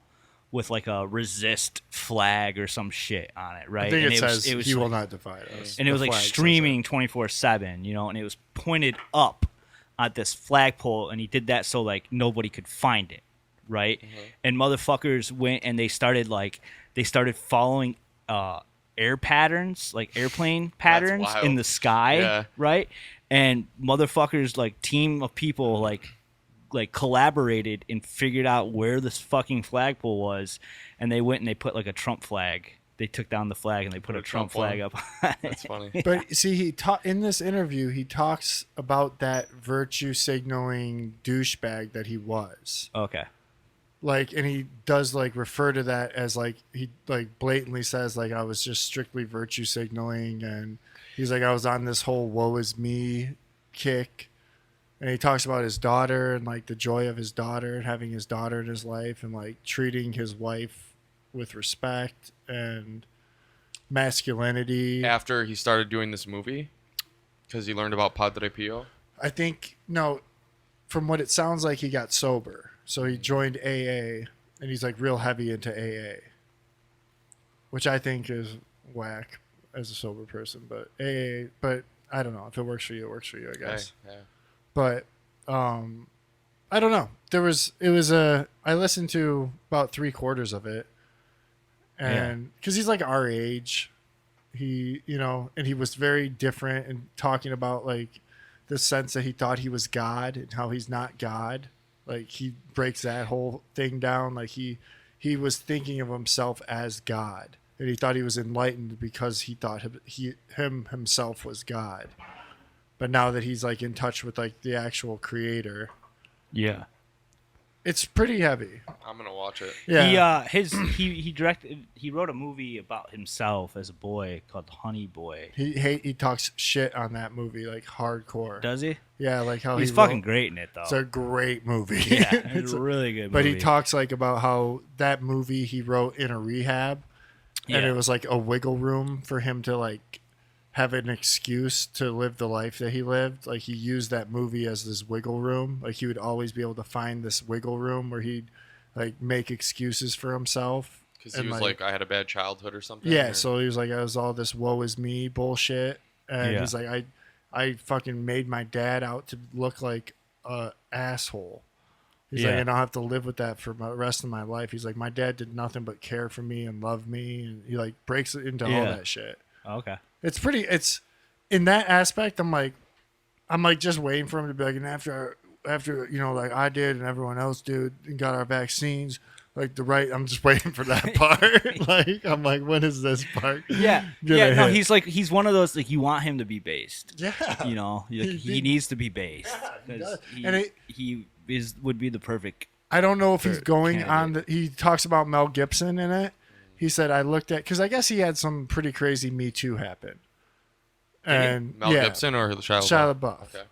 with like a resist flag or some shit on it, right? I think and it says was he will like, not divide us. and it The was like flag says streaming 24/7, you know, and it was pointed up at this flagpole, and he did that so like nobody could find it, right? And motherfuckers went and they started following air patterns, like airplane patterns in wild. the sky, Yeah. right? And motherfuckers, like team of people, like collaborated and figured out where this fucking flagpole was, and they went and they put like a Trump flag. They took down the flag and they put a Trump flag up. That's funny. But see, in this interview, he talks about that virtue signaling douchebag that he was. Okay. Like, and he does like refer to that as like he like blatantly says like I was just strictly virtue signaling, and he's like I was on this whole woe is me kick. And he talks about his daughter and like the joy of his daughter and having his daughter in his life and like treating his wife with respect and masculinity. After he started doing this movie, because he learned about Padre Pio. I think, no, from what it sounds like, he got sober. So he joined AA and he's like real heavy into AA, which I think is whack as a sober person. But AA, but I don't know. If it works for you, it works for you, I guess. Hey, yeah. But I don't know. I listened to about 3/4 of it, and because he's like our age, and he was very different and talking about like the sense that he thought he was God and how he's not God. Like he breaks that whole thing down. Like he was thinking of himself as God, and he thought he was enlightened because he thought himself was God. But now that he's like in touch with like the actual creator, Yeah. it's pretty heavy. I'm gonna watch it. Yeah. He wrote a movie about himself as a boy called Honey Boy. He talks shit on that movie like hardcore. Does he? Yeah, like how He's he fucking wrote- great in it though. It's a great movie. Yeah, it's a really good But movie. he talks like about how that movie he wrote in a rehab, and Yeah. it was like a wiggle room for him to like have an excuse to live the life that he lived. Like he used that movie as this wiggle room. Like he would always be able to find this wiggle room where he'd like make excuses for himself. Because he And, was like, I had a bad childhood or something. yeah, or- so he was like, I was all this woe is me bullshit. And Yeah. he's like, I fucking made my dad out to look like a asshole. He's like, Yeah. and I'll have to live with that for the rest of my life. He's like, my dad did nothing but care for me and love me. And he like breaks it into all Yeah. that shit. Okay. It's in that aspect. I'm like just waiting for him to be like, and after like I did and everyone else did and got our vaccines, like I'm just waiting for that part. Like, I'm like, when is this part? Yeah. gonna Yeah. No, hit? he's one of those like you want him to be based. Yeah. You know, he needs to be based. he 'Cause does. And he would be the perfect. I don't know if he's For going candidate. he talks about Mel Gibson in it. He said, I looked at, because I guess he had some pretty crazy Me Too happen. And Mel yeah, Gibson or Shia LaBeouf? Shia LaBeouf. Okay.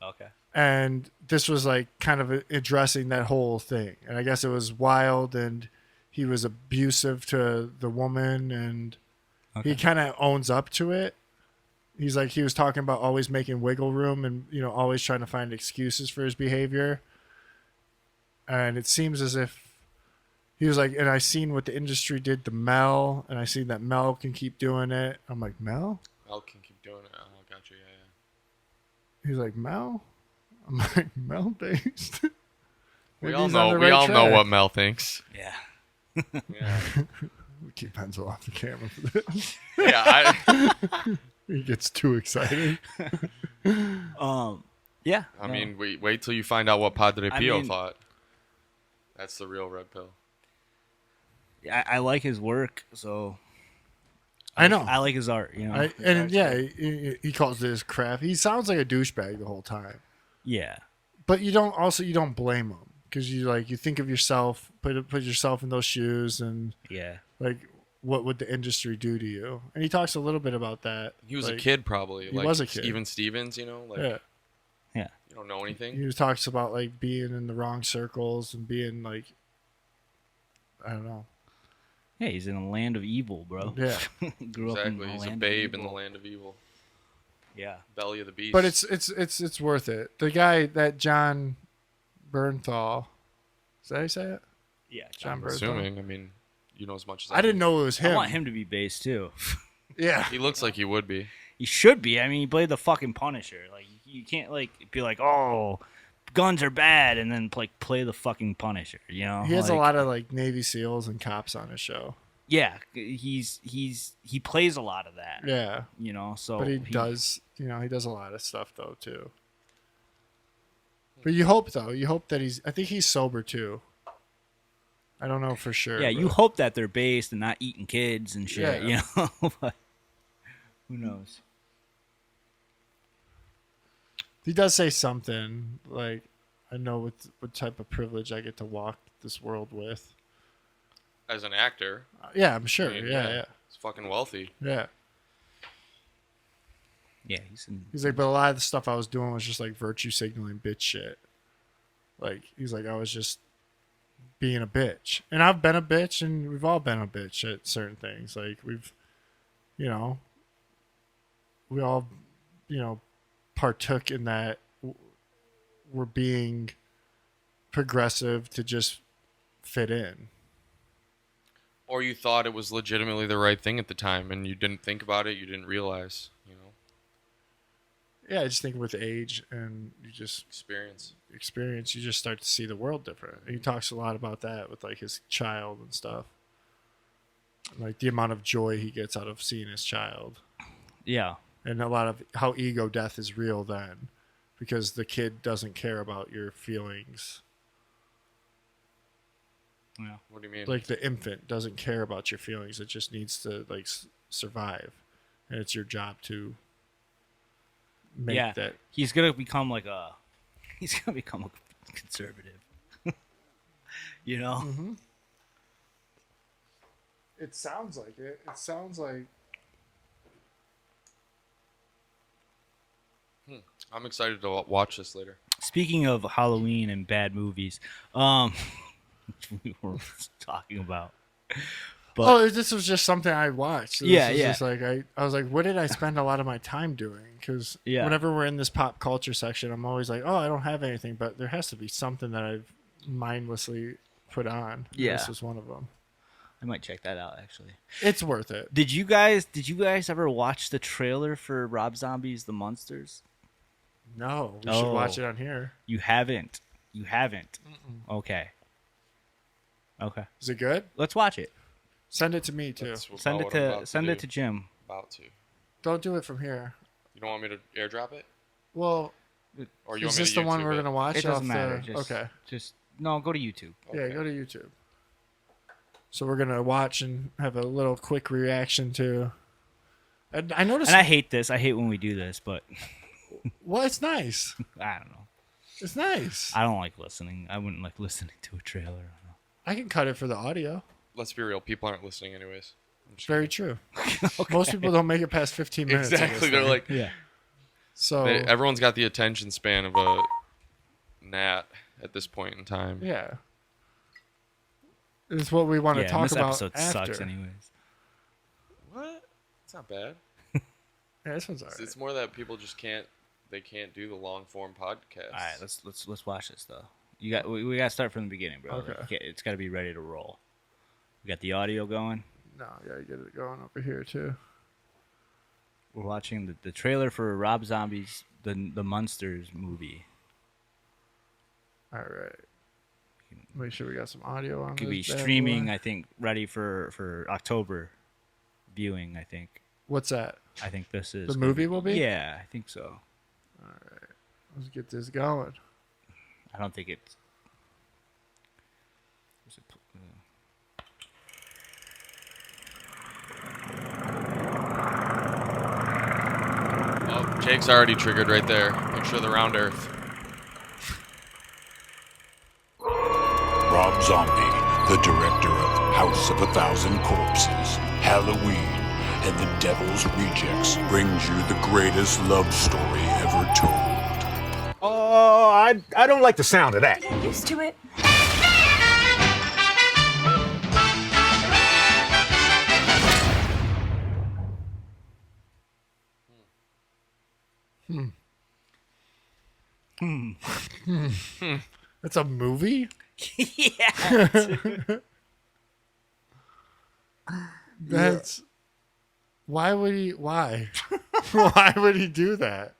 Okay. And this was like kind of addressing that whole thing. And I guess it was wild, and he was abusive to the woman, and he kind of owns up to it. He's like, he was talking about always making wiggle room and, always trying to find excuses for his behavior. And it seems as if he was like, and I seen what the industry did to Mel, and I seen that Mel can keep doing it. I'm like, Mel? Mel can keep doing it. Oh, gotcha. Yeah, He's like, Mel? I'm like, Mel based? We Maybe all he's on know. the We right all know track. what Mel thinks. Yeah. Yeah. We keep Pencil off the camera for this. Yeah. He gets too excited. Yeah. I mean, wait till you find out what Padre I Pio mean- thought. That's the real red pill. I like his work, so I know. I like his art. You know, His And art's yeah, good. he calls it his craft. He sounds like a douchebag the whole time. Yeah. But you don't blame him because you think of yourself, put yourself in those shoes, and Yeah. like what would the industry do to you? And he talks a little bit about that. He was a like, kid, probably. he Like was a kid. Steven Stevens, you know, like Yeah, Yeah. you don't know anything. he talks about like being in the wrong circles and being like, I don't know. Yeah, he's in the land of evil, bro. Yeah, Grew up in Exactly. the He's a land of babe in the evil. land of evil. Yeah. Belly of the beast. but it's worth it. The guy that John Bernthal, is that how you say it? Yeah. John Bruce. Bernthal. Assuming, I mean, you know as much as I didn't know it was him. I want him to be based too. Yeah, He looks like he would be. He should be. I mean, he played the fucking Punisher. Like, you can't like be like, oh, guns are bad, and then like play the fucking Punisher. You know, he has a Like, lot of like Navy SEAls and cops on his show. Yeah, he plays a lot of that. Yeah, You know, so but he does a lot of stuff though too. But you hope that I think he's sober too. I don't know for sure. Yeah, you but- hope that they're based and not eating kids and shit. Yeah. You know, but who knows? He does say something like, "I know what type of privilege I get to walk this world with." As an actor, Yeah, I'm sure. I mean, Yeah. he's fucking wealthy. Yeah. Yeah, he's in. He's like, but a lot of the stuff I was doing was just like virtue signaling bitch shit. Like, he's like, I was just being a bitch. And I've been a bitch, and we've all been a bitch at certain things. Like, we all, partook in that. We're being progressive to just fit in. Or you thought it was legitimately the right thing at the time, and you didn't think about it. You didn't realize, Yeah, I just think with age and you just experience. you just start to see the world different. And he talks a lot about that with like his child and stuff. Like the amount of joy he gets out of seeing his child. Yeah, And a lot of how ego death is real then. Because the kid doesn't care about your feelings. yeah, What do you mean? Like the infant doesn't care about your feelings. It just needs to like survive. And it's your job to make yeah. that. He's gonna become like a. He's gonna become a conservative. You know. Mm-hmm. It sounds like it. It sounds like. I'm excited to watch this later. Speaking of Halloween and bad movies, which we were talking about. But Oh, this was just something I watched. This Yeah, was yeah. Just like I was like, what did I spend a lot of my time doing? Because Yeah. whenever we're in this pop culture section, I'm always like, oh, I don't have anything, but there has to be something that I've mindlessly put on. And Yeah. this was one of them. I might check that out actually. It's worth it. Did you guys ever watch the trailer for Rob Zombie's The Monsters? No, we should watch Oh. it on here. You haven't. You haven't. Okay. Okay. Is it good? Let's watch it. Send it to me too. That's about Send it what I'm about to send it do. to Jim. About to. Don't do it from here. You don't want me to airdrop it, Well, or you is want me this to the one YouTube we're it? gonna watch? It doesn't off matter. the- Just, okay. Just no. Go to YouTube. Yeah, Okay. go to YouTube. So we're gonna watch and have a little quick reaction to. And I noticed. And I hate this. I hate when we do this, but Well, it's nice. I don't know. It's nice. I don't like listening. I wouldn't like listening to a trailer. I don't know. I can cut it for the audio. Let's be real. People aren't listening anyways. It's very true. Most people don't make it past 15 minutes. of this Exactly. They're thing. like, Yeah. so. everyone's got the attention span of a gnat at this point in time. Yeah. It's what we want to Yeah. talk This about episode after. sucks, anyways. What? It's not bad. Yeah, this one's alright. It's more that people just can't. They can't do the long form podcasts. All right. Let's watch this though. We got to start from the beginning, bro. Okay. Like, it's got to be ready to roll. We got the audio going. No, yeah, you get it going over here too. We're watching the trailer for Rob Zombie's the Monsters movie. All right. Make sure we got some audio on. Could be this bad streaming. boy. I think ready for October viewing. I think What's that? this is The gonna movie will be? Yeah, I think so. Let's get this going. I don't think it's. Jake's already triggered right there. Picture the round earth. Rob Zombie, the director of House of a Thousand Corpses, Halloween, and The Devil's Rejects, brings you the greatest love story ever told. Oh, I don't like the sound of that. Get used to it. It's a movie? Yeah. That's why would he why? Why would he do that?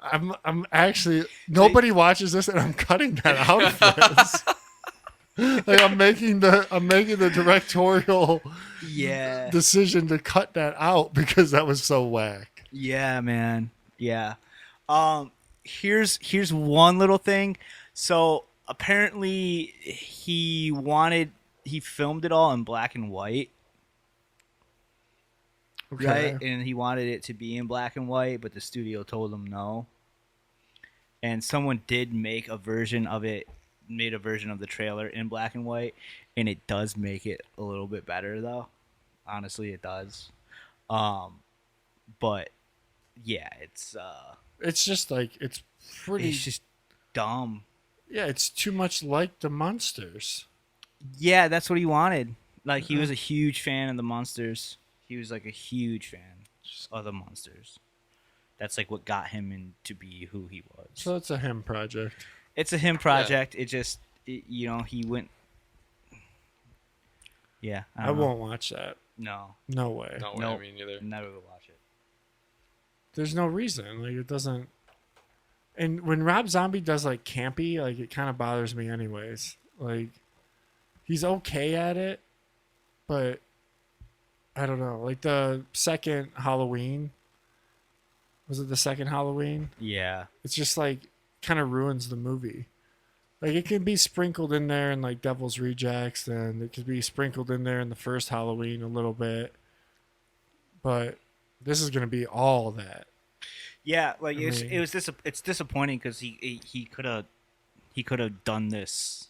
I'm actually nobody watches this and I'm cutting that out for this. Like I'm making the directorial Yeah. decision to cut that out because that was so whack. Yeah, man. Yeah. Here's one little thing. So apparently he filmed it all in black and white. Okay. Right? And he wanted it to be in black and white, but the studio told him no. And someone did make a version of the trailer in black and white, and it does make it a little bit better though. Honestly, it does. But yeah, it's just like it's pretty it's just dumb. yeah, it's too much like the Munsters. Yeah, that's what he wanted. Like he was a huge fan of the Munsters. He was like a huge fan of the Munsters. That's like what got him into be who he was. So it's a him project. It's a him project. It just, he went. Yeah, I don't know. won't watch that. No, No way. No way, Nope. me neither. never will watch it. There's no reason. Like it doesn't. And when Rob Zombie does like campy, like it kind of bothers me anyways. Like he's okay at it, but I don't know. Like the second Halloween. Was it the second Halloween? Yeah, It's just like kind of ruins the movie. Like it can be sprinkled in there in like Devil's Rejects, and it could be sprinkled in there in the first Halloween a little bit. But this is gonna be all that. yeah. Like I mean- it's disappointing because he could have done this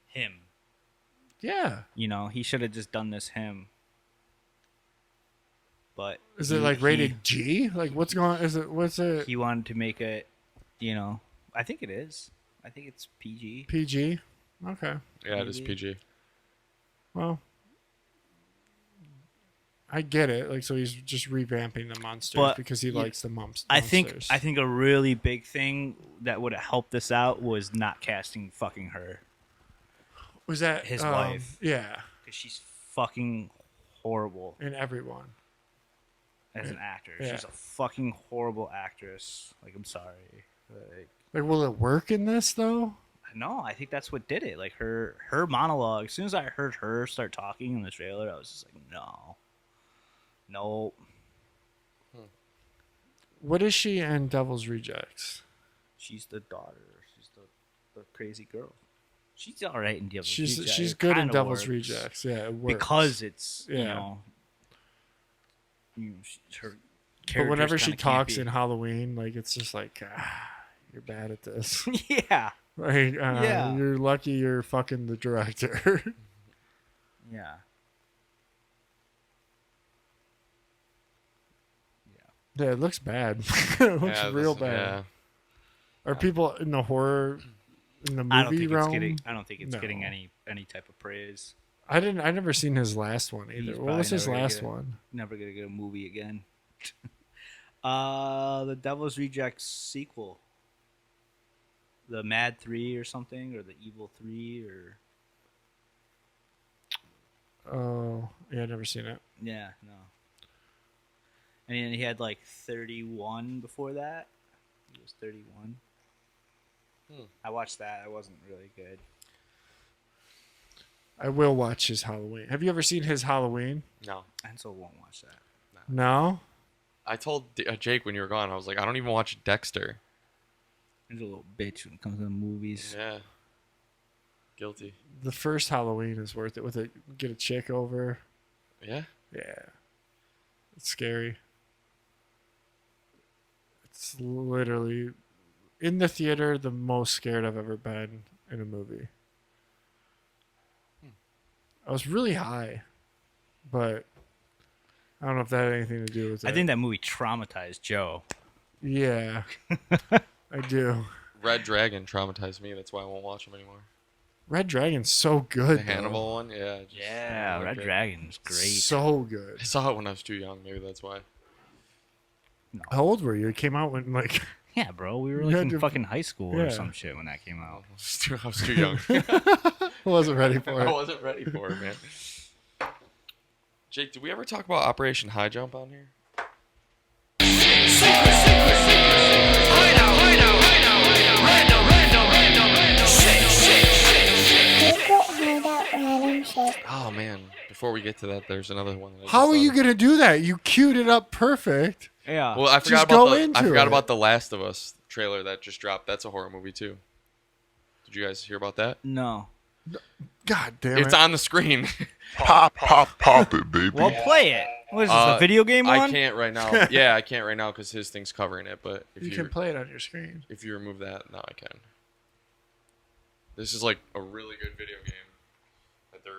him. Yeah. He should have just done this him. But Is it like rated G? Like what's going? What's it? He wanted to make it. I think it is. I think it's PG. PG. Okay. Yeah, it is PG. Well, I get it. Like so, he's just revamping the monsters But, because he yeah, likes the monsters. I think a really big thing that would have helped this out was not casting fucking her, was that his wife. Yeah, because she's fucking horrible and everyone. as an actor. Yeah. She's a fucking horrible actress. Like, I'm sorry. Like, will it work in this though? No, I think that's what did it. Like her monologue. As soon as I heard her start talking in the trailer, I was just like, no. What is she in Devil's Rejects? She's the daughter. She's the crazy girl. She's all right in Devil's She's Rejects. she's It good in kinda Devil's works. Rejects. Yeah, it works. Because it's Yeah. her. But whenever she character's talks kinda in Halloween, like it's just like, you're bad at this. campy. Yeah, Like, Yeah. you're lucky you're fucking the director. yeah. Yeah, it looks bad. It looks Yeah, real this- bad. Yeah. Are people in the horror in the I don't movie think realm? it's getting. I don't think it's No. getting any type of praise. I never seen his last one either. He's What was probably his never gonna last get it. one? Never gonna get a movie again. The Devil's Rejects sequel. The Mad 3 or something, or the Evil 3, or Oh, yeah, I've never seen it. yeah, no. And then he had like 31 before that. He was 31. I watched that. It wasn't really good. I will watch his Halloween. Have you ever seen his Halloween? No. And so won't watch that. No? I told Jake when you were gone, I was like, I don't even watch Dexter. He's a little bitch when it comes to the movies. Yeah. Guilty. The first Halloween is worth it with it. Get a chick over. Yeah. Yeah. It's scary. It's literally in the theater the most scared I've ever been in a movie. I was really high, but I don't know if that had anything to do with it. I think that movie traumatized Joe. Yeah, I do. Red Dragon traumatized me. That's why I won't watch them anymore. Red Dragon's so good. The Hannibal one, yeah. I Yeah, don't like Red it. Dragon's great. So good. I saw it when I was too young. Maybe that's why. How old were you? It came out when like Yeah, bro, we were You like had in to- fucking high school yeah. or some shit when that came out. I was too young. I wasn't ready for I it. wasn't ready for it, man. Jake, did we ever talk about Operation High Jump on here? Oh man! Before we get to that, there's another one. That I How just are you thought gonna do that? You queued it up perfect. Yeah. of. Well, I Just forgot go about the into it. about the Last of Us trailer that just dropped. That's a horror movie too. Did you guys hear about that? no. God damn It's it! on the screen. Pop it, baby. Well, play it. What is this, a video game one? I can't right now. Yeah, I can't right now because his thing's covering it. But if You you can play it on your screen. if you remove that, now I can. This is like a really good video game. That they're.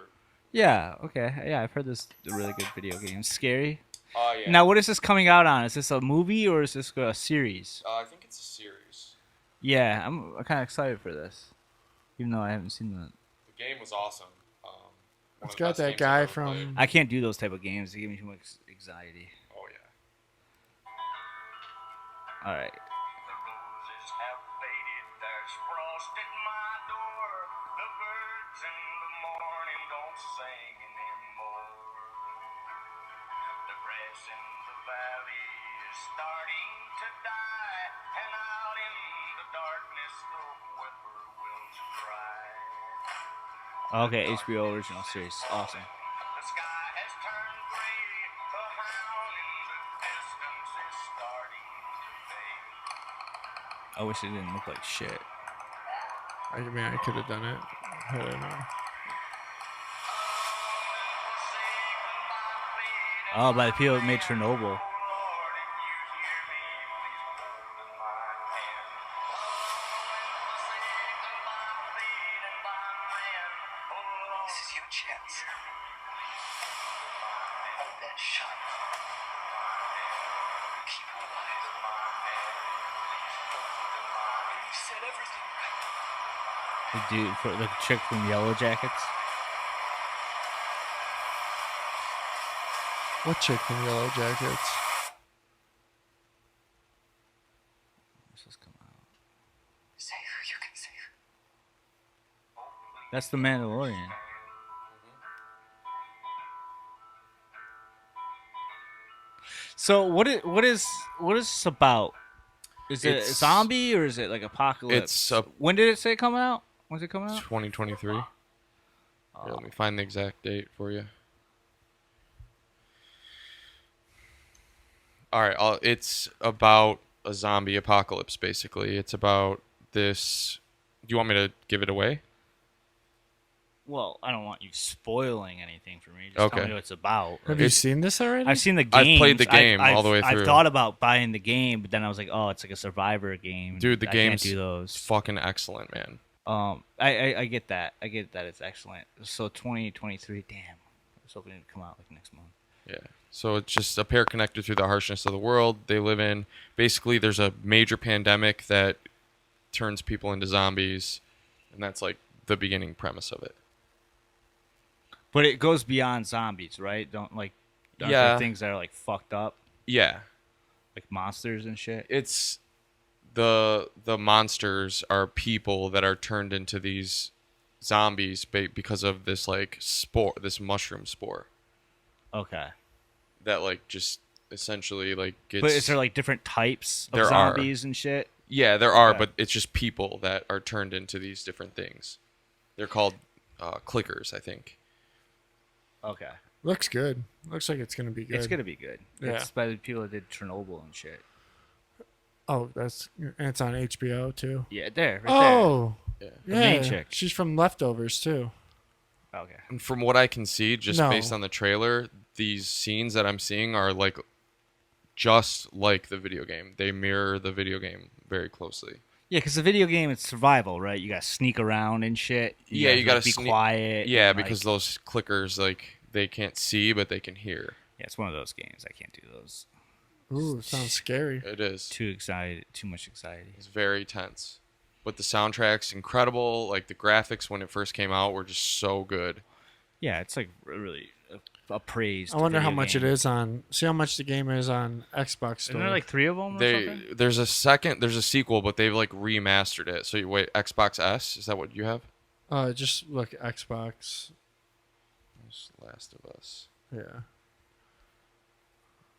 Yeah, okay. Yeah, I've heard this is a really good video game. Scary. Oh yeah. Now, what is this coming out on? Is this a movie or is this a series? I think it's a series. Yeah, I'm kind of excited for this. Even though I haven't seen the... The game was awesome. One It's of the got best that games guy I've ever played. from. I can't do those type of games. They give me too much anxiety. Oh yeah. All right. The roses have faded, there's frost at my door. The birds in the morning don't sing anymore. The grass in the valley is starting to die, and out in the darkness the whippoorwills cry. Okay, HBO original series. Awesome. The sky has turned gray, the hound in the distance is starting to fade. I wish it didn't look like shit. I mean, I could have done it. I don't know. Oh, by the people that made Chernobyl. This is your chance. Hold that shot. Keep it alive. You said everything right. The dude, for the chick from Yellow Jackets. What chick from Yellow Jackets? What's this come out? Say who you can save. That's the Mandalorian. So what is this about? Is it a It's- zombie or is it like apocalypse? It's a- When did it say coming out? When's it coming out? 2023. Here, let me find the exact date for you. All right, it's about a zombie apocalypse. Basically, it's about this. Do you want me to give it away? Well, I don't want you spoiling anything for me. Just tell Okay. me what it's about. Have you It's- seen this already? I've seen the game. I've played the game all the way I've through. thought about buying the game, but then I was like, oh, it's like a Survivor game. Dude, the I can't game's do those. fucking excellent, man. I get that. I get that it's excellent. So 2023, damn. I was hoping it'd come out like next month. Yeah. So it's just a pair connected through the harshness of the world they live in. Basically, there's a major pandemic that turns people into zombies, and that's like the beginning premise of it. But it goes beyond zombies, right? Don't like aren't Yeah. there things that are like fucked up, Yeah. like monsters and shit. It's the monsters are people that are turned into these zombies because of this like spore, this mushroom spore Okay. that like just essentially like gets. But is there like different types of There are. zombies and shit? Yeah, there are, Okay. but it's just people that are turned into these different things. They're called clickers, I think. Okay. Looks good. Looks like it's gonna be good. It's gonna be good. Yeah. It's by the people that did Chernobyl and shit. Oh, and it's on HBO too. Yeah, there. Right Oh, Yeah. The main yeah. chick. She's from Leftovers too. there. Okay. And from what I can see, just No. based on the trailer, these scenes that I'm seeing are like just like the video game. They mirror the video game very closely. Yeah, because the video game, it's survival, right? You got to sneak around and shit. Yeah, you gotta gotta be quiet. Yeah, and, because those clickers, like, they can't see, but they can hear. Yeah, it's one of those games. I can't do those. Ooh, it sounds scary. It is. Too excited. Too much anxiety. It's very tense. But the soundtrack's incredible. Like, the graphics when it first came out were just so good. Yeah, it's like really appraised. I wonder how video much game. it is on. See how much the game is on Xbox Store. Isn't there like 3 of them or something? There's a sequel, but they've like remastered it. So you wait, Xbox S, is that what you have? Just look Xbox. Last of Us. Yeah.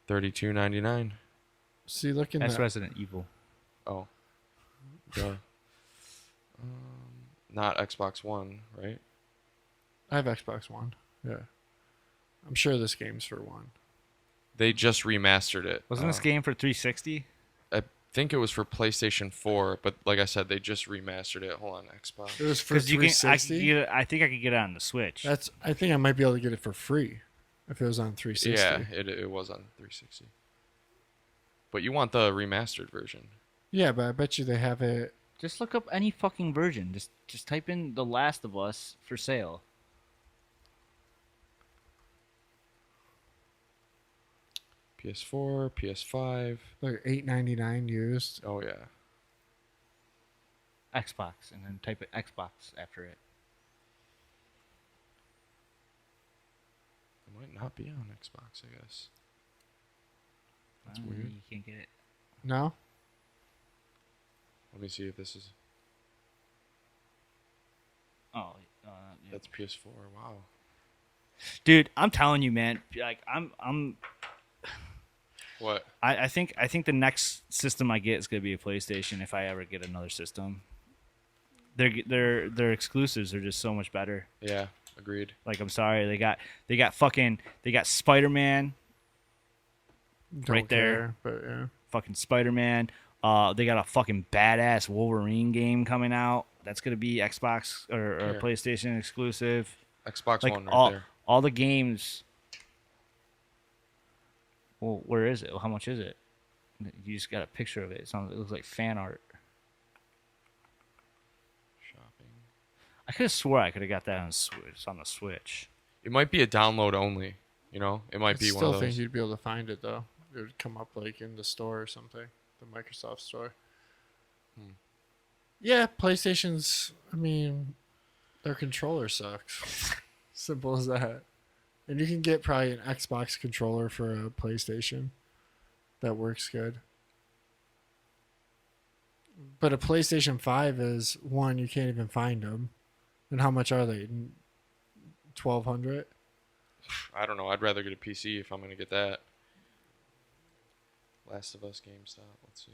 $32.99. See, look in That's that. Resident Evil. Oh. Duh. Not Xbox One, right? I have Xbox One. Yeah. I'm sure this game's for one. They just remastered it. Wasn't this game for 360? I think it was for PlayStation 4, but like I said, they just remastered it. Hold on, Xbox. It was for Because you can. 360. I think I could get it on the Switch. I think I might be able to get it for free if it was on 360. Yeah, it was on 360. But you want the remastered version. Yeah, but I bet you they have it. Just look up any fucking version. Just type in The Last of Us for sale. PS4, PS5. Like $8.99 used. Oh yeah. Xbox, and then type it Xbox after it. It might not be on Xbox, I guess. That's weird. You can't get it. No. Let me see if this is. Oh, yeah. That's PS4. Wow. Dude, I'm telling you, man. Like, I'm. What? I think the next system I get is gonna be a PlayStation if I ever get another system. Their exclusives are just so much better. Yeah, agreed. Like, I'm sorry, they got Spider-Man Don't right there. care, but yeah. Fucking Spider-Man. They got a fucking badass Wolverine game coming out. That's gonna be Xbox or Here. PlayStation exclusive. Xbox Like One right all there. all the games. Well, where is it? How much is it? You just got a picture of it. It looks like fan art. Shopping. I could have swore I could have got that on the Switch. It might be a download only. You know, it might I be one still of think those. you'd be able to find it though. It would come up like in the store or something, the Microsoft store. Yeah, PlayStation's. I mean, their controller sucks. Simple as that. And you can get probably an Xbox controller for a PlayStation that works good. But a PlayStation 5 is one, you can't even find them. And how much are they? 1,200? I don't know. I'd rather get a PC if I'm gonna get that. Last of Us, GameStop. Let's see.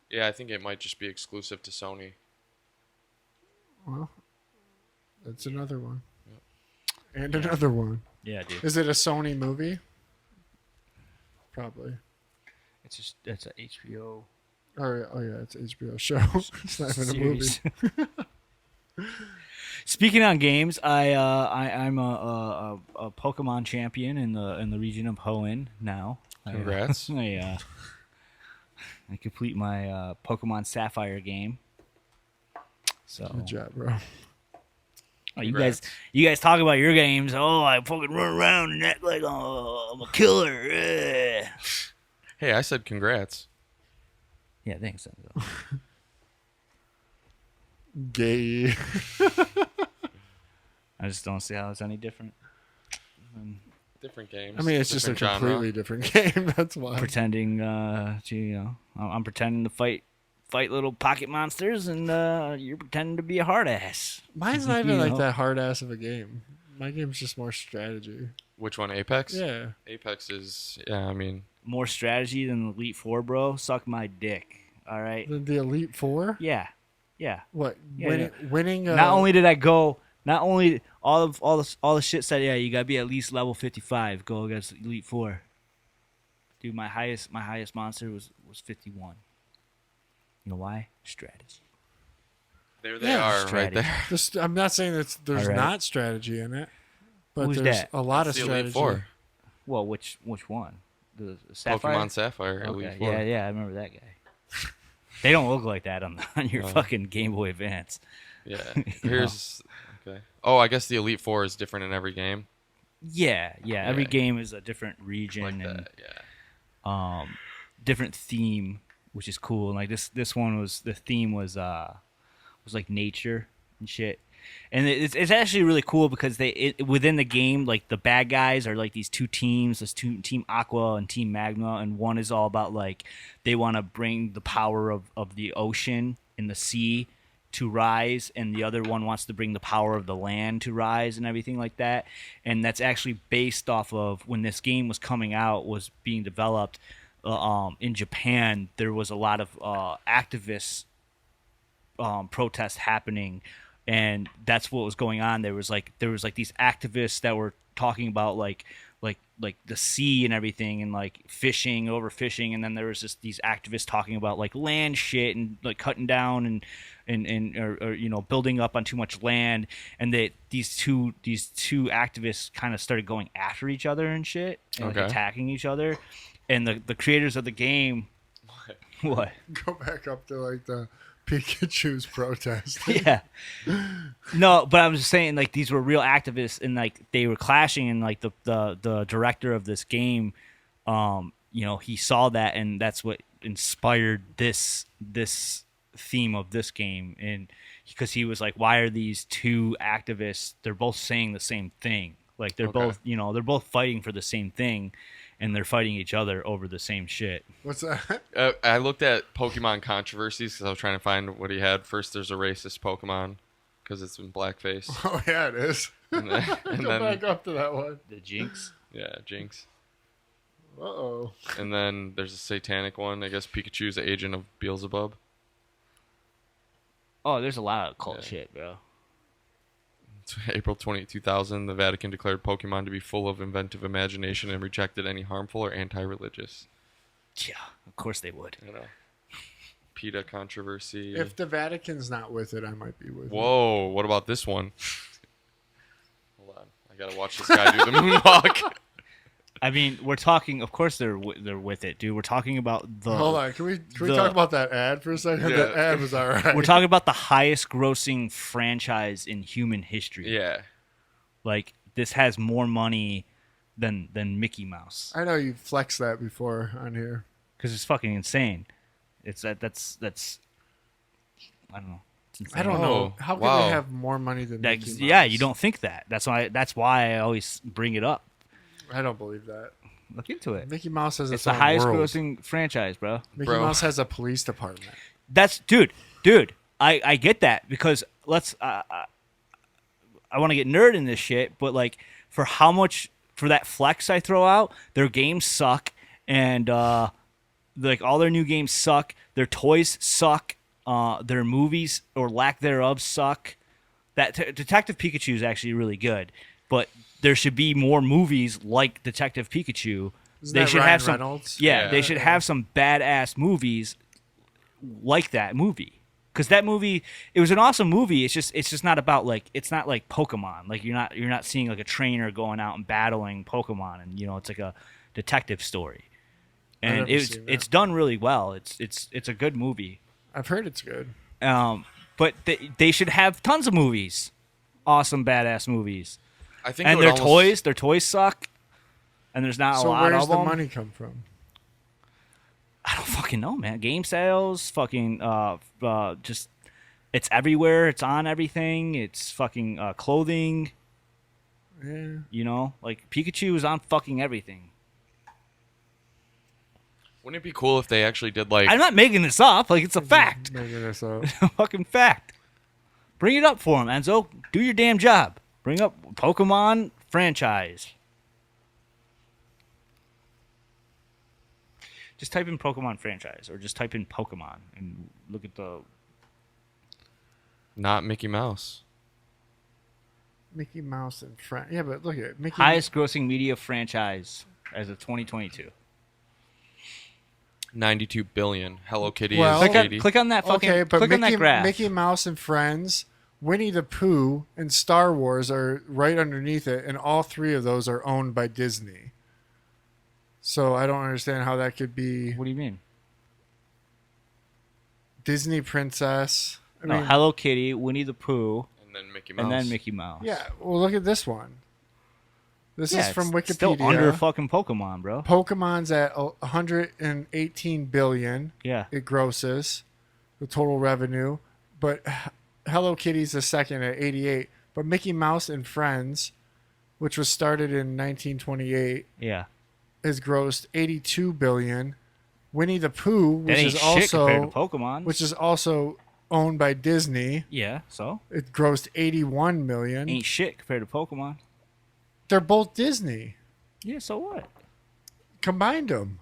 Yeah, I think it might just be exclusive to Sony. Well, that's another one. And another one. Yeah, dude. Is it a Sony movie? Probably. It's a HBO Or oh yeah, it's an HBO show. It's not even a movie. series. Speaking on games, I'm a Pokemon champion in the region of Hoenn now. Congrats. I complete my Pokemon Sapphire game. So Good job, bro. oh, you guys talk about your games. Oh, I fucking run around and act like I'm a killer. Hey, I said congrats. Yeah, thanks. Gay. I just don't see how it's any different. Different games. I mean, it's just a different genre. completely different game. That's why. Pretending I'm pretending to fight little pocket monsters, and you're pretending to be a hard ass. Mine's not even You like know? that hard ass of a game. My game's just more strategy. Which one? Apex? Yeah. Apex is, yeah, I mean, More strategy than Elite Four, bro. Suck my dick. All right. The Elite Four? Yeah. What? Yeah, winning Not only did I go, not only all the shit said, yeah, you gotta be at least level 55. Go against Elite Four. Dude, my highest monster was 51. You know why? Strategy. there they Yeah, are right strategy. there. I'm not saying there's All right. not strategy in it, but Who's there's that? a lot It's of the Elite strategy. Four. Well, which one? The Sapphire? Pokemon Sapphire Elite Okay. Four. Yeah, I remember that guy. They don't look like that on your No. fucking Game Boy Advance. Yeah. Here's okay. Oh, I guess the Elite Four is different in every game. Yeah. Every Yeah. game is a different region Like and that. Yeah. different theme, which is cool. And like this one was the theme was like nature and shit. And it's actually really cool because within the game, like the bad guys are like these two teams, Team Aqua and Team Magma, and one is all about like they want to bring the power of the ocean and the sea to rise, and the other one wants to bring the power of the land to rise and everything like that. And that's actually based off of when this game was coming out, was being developed in Japan. There was a lot of activists protest happening, and that's what was going on. There was like these activists that were talking about like the sea and everything, and like fishing, overfishing, and then there was just these activists talking about like land shit and like cutting down and or you know, building up on too much land, and these two activists kind of started going after each other and shit, and like, Okay. attacking each other, and the creators of the game what Go back up to like the Pikachu's protest. yeah. No, but I'm just saying, like, these were real activists, and like they were clashing, and like the director of this game, you know, he saw that, and that's what inspired this theme of this game, and because he was like, why are these two activists? They're both saying the same thing. Like they're Okay. both, you know, they're both fighting for the same thing, and they're fighting each other over the same shit. What's that? I looked at Pokemon controversies because I was trying to find what he had. First, there's a racist Pokemon because it's in blackface. Oh yeah, it is. And then, Go back up to that one. The Jinx. yeah, Jinx. Uh oh. And then there's a satanic one. I guess Pikachu's the agent of Beelzebub. Oh, there's a lot of cult Yeah. shit, bro. April 20, 2000, the Vatican declared Pokemon to be full of inventive imagination and rejected any harmful or anti-religious. Yeah, of course they would. You know, PETA controversy. If the Vatican's not with it, I might be with it. Whoa, what about this one? Hold on, I gotta watch this guy do the moonwalk. I mean, we're talking. Of course, they're with it, dude. We're talking about the. Hold on, can we the- talk about that ad for a second? Yeah. That ad was alright. We're talking about the highest-grossing franchise in human history. Yeah, Like this has more money than Mickey Mouse, I know you flexed that before on here. because it's fucking insane. It's that's I don't know. It's insane. I don't Oh, know. How can wow. they have more money than That, Mickey Mouse? yeah, you don't think that. That's why I always bring it up. I don't believe that. Look into it. Mickey Mouse has It's its the own highest world. grossing franchise, bro. Mickey Bro. Mouse has a police department. That's dude. I get that, because let's I want to get nerd in this shit, but like for that flex I throw out, their games suck, and like all their new games suck. Their toys suck. Their movies or lack thereof suck. That Detective Pikachu is actually really good, but there should be more movies like Detective Pikachu. Isn't They that should Ryan have some. Reynolds? Yeah, Yeah. they should have some badass movies like that movie. Because that movie, it was an awesome movie. It's just not about like, it's not like Pokemon. Like you're not seeing like a trainer going out and battling Pokemon, and you know, it's like a detective story. I've And never seen that. it's done really well. It's a good movie. I've heard it's good. But they should have tons of movies, awesome badass movies. I think. it And would their almost- toys suck, and there's not a So lot where does of the them. money come from? I don't fucking know, man. Game sales, fucking, just, it's everywhere. It's on everything. It's fucking clothing. Yeah. You know, like Pikachu is on fucking everything. Wouldn't it be cool if they actually did like? I'm not making this up. Like it's a fact, Making this up. a fucking fact. Bring it up for him, Enzo. Do your damn job. Bring up Pokemon franchise. Just type in Pokemon franchise, or just type in Pokemon and look at the. Not Mickey Mouse. Mickey Mouse and friend. Yeah, but look at it. Mickey. Highest grossing media franchise as of 2022. 92 billion. Hello Kitty Well- is Click on, 80. click on that fucking. Okay, but click on that Mickey, graph. Mickey Mouse and Friends, Winnie the Pooh, and Star Wars are right underneath it, and all three of those are owned by Disney. So I don't understand how that could be What do you mean? Disney princess. I No, mean, Hello Kitty, Winnie the Pooh, And then Mickey Mouse. and then Mickey Mouse. yeah. Well, look at this one. This Yeah, is from it's Wikipedia. Still under fucking Pokemon, bro. Pokemon's at 118 billion. Yeah. It grosses the total revenue, but Hello Kitty's the second at 88. But Mickey Mouse and Friends, which was started in 1928, Yeah. has grossed 82 billion. Winnie the Pooh, That which ain't is shit compared to also Pokemon. which is also owned by Disney, yeah, so it grossed 81 million. ain't shit compared to Pokemon. They're both Disney. Yeah, so what? Combined them.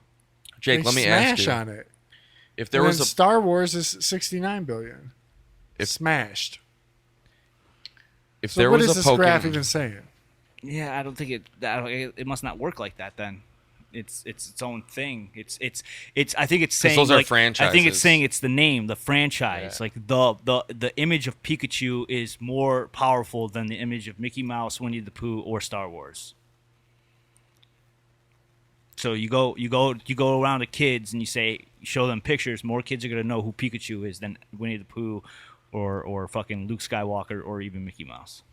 Jake, They let me smash ask you. on it. If there And was then a Star Wars is 69 billion. If- Smashed. if So there what was is a this graph Pokemon, even saying? Yeah, I don't think it must not work like that then. It's its own thing. It's I think it's saying those are like, I think franchises. it's saying it's the name, the franchise. Yeah. Like the image of Pikachu is more powerful than the image of Mickey Mouse, Winnie the Pooh, or Star Wars. So you go around to kids and you show them pictures. More kids are gonna know who Pikachu is than Winnie the Pooh, or fucking Luke Skywalker, or even Mickey Mouse.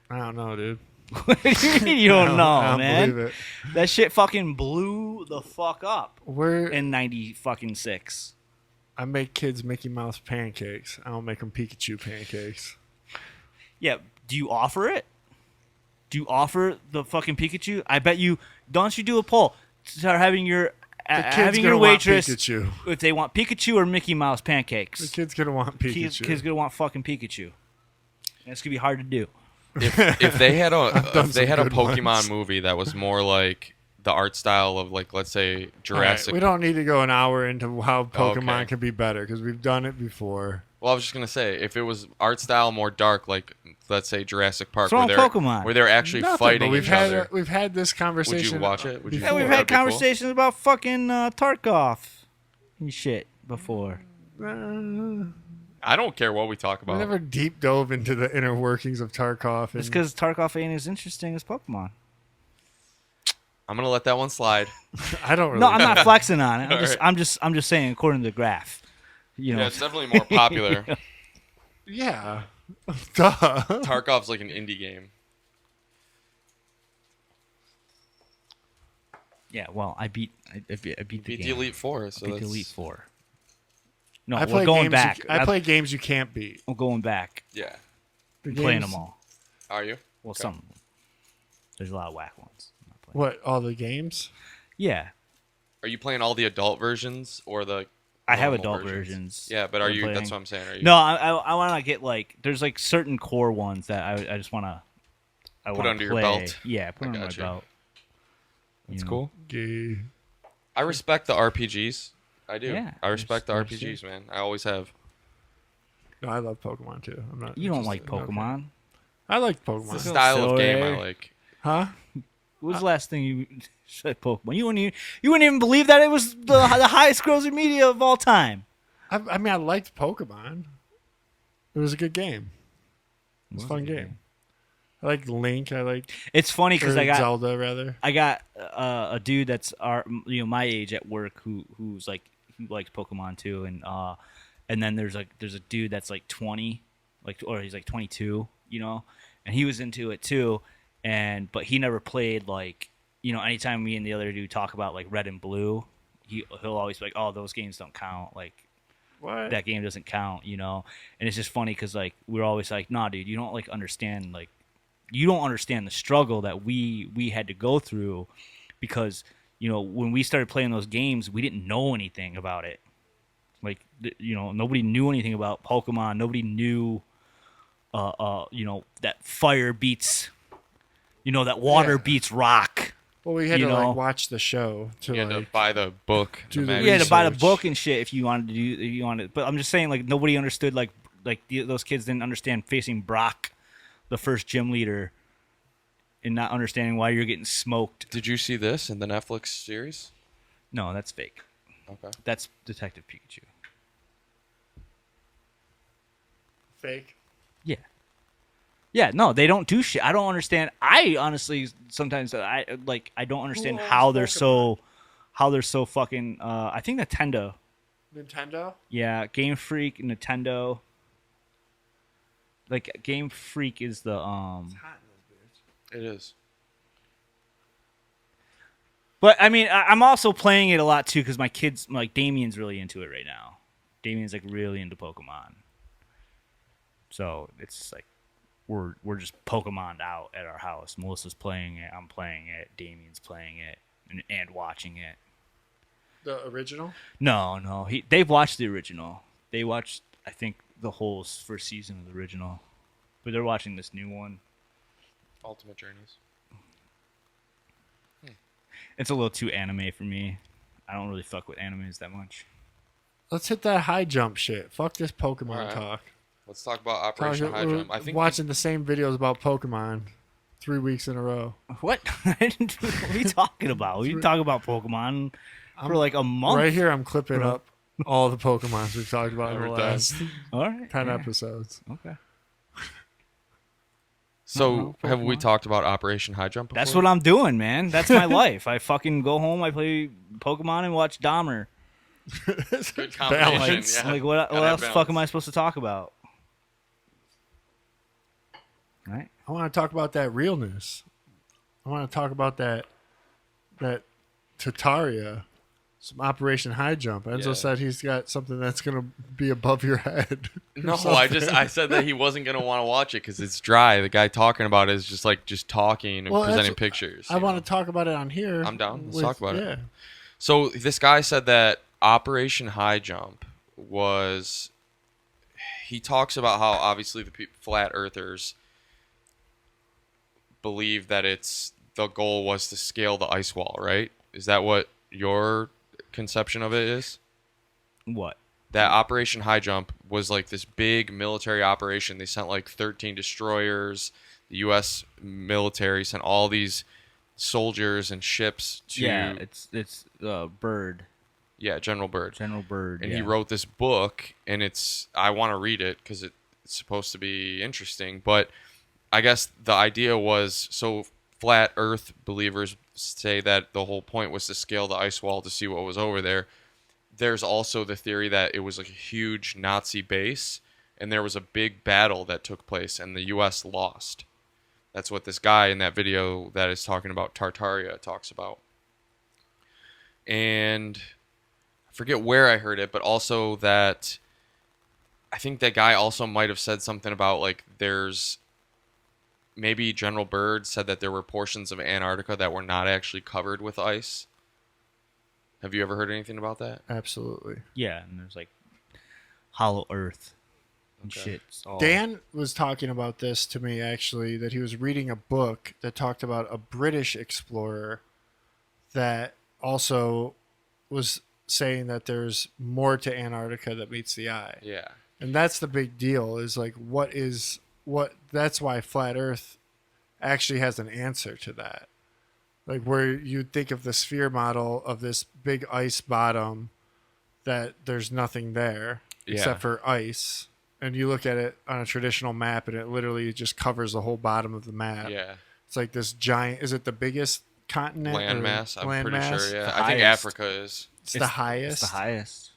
I don't know, dude. What do you mean you don't know, I don't man? believe it. That shit fucking blew the fuck up Where in 96. I make kids Mickey Mouse pancakes. I don't make them Pikachu pancakes. Yeah, do you offer it? Do you offer the fucking Pikachu? I bet you. Don't you do a poll? Start having your The kid's having gonna your want waitress Pikachu. if they want Pikachu or Mickey Mouse pancakes. The kid's gonna want Pikachu. Kids gonna want fucking Pikachu. And it's gonna be hard to do. if they had a done if they had a some good Pokemon ones. movie that was more like the art style of, like, let's say All right, Jurassic. we don't need to go an hour into how Pokemon Okay. can be better because we've done it before. Well, I was just gonna say, if it was art style more dark, like, let's say Jurassic Park, What's where wrong they're with Pokemon? where they're actually Nothing, fighting but we've each had other. we've had this conversation. watch it? Would you- Yeah, we've That'd had be cool. conversations about fucking Tarkov and shit before. I don't care what we talk We about. never deep dove into the inner workings of Tarkov. It's And because Tarkov ain't as interesting as Pokemon. I'm gonna let that one slide. I don't really. No, I'm not flexing on it. All right. I'm just saying according to the graph. You know, Yeah, it's definitely more popular. Yeah. Duh. Tarkov's like an indie game. yeah. Well, I beat the Beat game. the Elite Four, so beat the that's Elite Four. No, I we're play going games. back. I play games you can't beat. We're going back. yeah. The I'm playing games- them all. Are you? Well, Okay. some. There's a lot of whack ones. I'm not playing. What? All the games? Yeah, Are you playing all the adult versions or the? I have normal adult versions. Yeah, but are I'm you? playing. That's what I'm saying. Are you? No, I want to get like there's like certain core ones that I just want to. Put under your belt. Yeah, put I under my gotcha. belt. That's You know? cool. Gay. I respect the RPGs. I do. Yeah, I respect the there's RPGs, man. I always have. No, I love Pokemon too. I'm not. You don't like interested. Okay. Pokemon. I like The Pokemon. style of game I Silver. like. Huh? What was the last thing you said Pokemon? You wouldn't even believe that it was the highest grossing media of all time. I mean, I liked Pokemon. It was a good game. It was a fun game. I like Link. I like It's funny because I got Zelda rather. I got a dude that's my age at work who's like who likes Pokemon too, and then there's a dude that's like 20, or he's like 22, and he was into it too, but he never played anytime me and the other dude talk about like Red and Blue, he'll always be like, oh, those games don't count, like What? that game doesn't count, and it's just funny because like we're always like, nah, dude, you don't like understand like. You don't understand the struggle that we had to go through because, when we started playing those games, we didn't know anything about it. Like, nobody knew anything about Pokemon. Nobody knew, that fire beats, that water Yeah. beats rock. Well, we had you to know. like watch the show to You had to like. buy the book. do the magazine. You had to buy the research. book and shit if you wanted to do, if you wanted. But I'm just saying, like, nobody understood, those kids didn't understand facing Brock, the first gym leader, and not understanding why you're getting smoked. Did you see this in the Netflix series? No, that's fake. Okay. That's Detective Pikachu. Fake. Yeah. Yeah, no, they don't do shit. I don't understand. I honestly sometimes I don't understand how they're so fucking. I think Nintendo. Nintendo. Yeah, Game Freak, Nintendo. Like Game Freak is the It is. But I mean, I'm also playing it a lot too because my kids, like Damien's really into it right now. Damien's like really into Pokemon. So it's like we're just Pokemoned out at our house. Melissa's playing it, I'm playing it, Damien's playing it, and watching it. The original? No, they've watched the original. They watched, I think, the whole first season of the original, but they're watching this new one. Ultimate Journeys. It's a little too anime for me. I don't really fuck with animes that much. Let's hit that high jump shit. Fuck this Pokemon Alright. talk. Let's talk about Operation High We're Jump. I think watching the same videos about Pokemon 3 weeks in a row. What? What are you talking about? We talk about Pokemon for like a month. Right here, I'm clipping up all the Pokemons we've talked about in the Never done. last All right. 10 yeah. episodes. Okay. so. Have we Pokemon. talked about Operation High Jump before? That's what I'm doing, man. That's my life. I fucking go home, I play Pokemon, and watch Dahmer. Good combination. Balance. Yeah. Like, what Gotta have else fuck am I balance. supposed to talk about? Right? I want to talk about that realness. I want to talk about that Tartaria, some Operation High Jump. Enzo Yeah. said he's got something that's going to be above your head. or No, something. I said that he wasn't gonna want to watch it because it's dry. The guy talking about it is just talking and Well, that's presenting what- pictures. I want to talk about it on here. I'm down. Let's talk about it. Yeah. So this guy said that Operation High Jump was. He talks about how obviously the flat earthers believe that the goal was to scale the ice wall, right? Is that what your conception of it is? What? That Operation High Jump was like this big military operation. They sent like 13 destroyers. The U.S. military sent all these soldiers and ships to Yeah, it's Bird. General Byrd. General Bird. And yeah. he wrote this book, and I want to read it because it's supposed to be interesting. But I guess the idea was, so flat Earth believers say that the whole point was to scale the ice wall to see what was over there. There's also the theory that it was like a huge Nazi base, and there was a big battle that took place, and the U.S. lost. That's what this guy in that video that is talking about Tartaria talks about. And I forget where I heard it, but also that I think that guy also might have said something about like maybe General Byrd said that there were portions of Antarctica that were not actually covered with ice. Have you ever heard anything about that? Absolutely. Yeah, and there's like Hollow Earth and Okay. shit. It's all- Dan was talking about this to me, actually, that he was reading a book that talked about a British explorer that also was saying that there's more to Antarctica that meets the eye. Yeah. And that's the big deal, is like, that's why Flat Earth actually has an answer to that. Like, where you think of the sphere model of this big ice bottom, that there's nothing there Yeah. except for ice. And you look at it on a traditional map, and it literally just covers the whole bottom of the map. Yeah. It's like this giant. Is it the biggest continent? or Landmass, I'm pretty landmass? sure. Yeah. The I think highest. Africa is. It's the highest. It's the highest.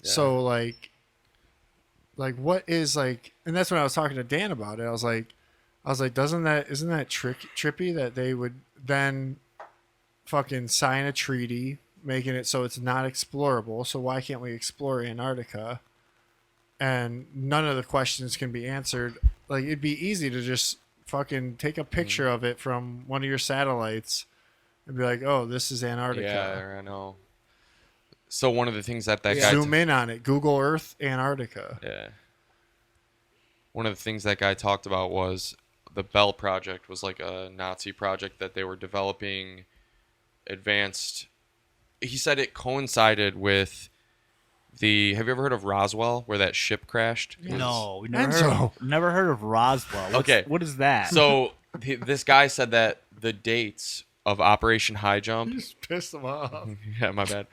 Yeah. So like what is like, and that's when I was talking to Dan about it. I was like, isn't that trippy that they would then fucking sign a treaty making it so it's not explorable? So why can't we explore Antarctica? And none of the questions can be answered. Like, it'd be easy to just fucking take a picture of it from one of your satellites and be like, oh, this is Antarctica. Yeah, I know. So one of the things that guy Zoom in on it. Google Earth Antarctica. Yeah. One of the things that guy talked about was the Bell Project was like a Nazi project that they were developing advanced. He said it coincided with have you ever heard of Roswell, where that ship crashed? No, we Enzo. never heard of Roswell. Okay. What is that? So this guy said that the dates of Operation High Jump. Just pissed them off. Yeah, my bad.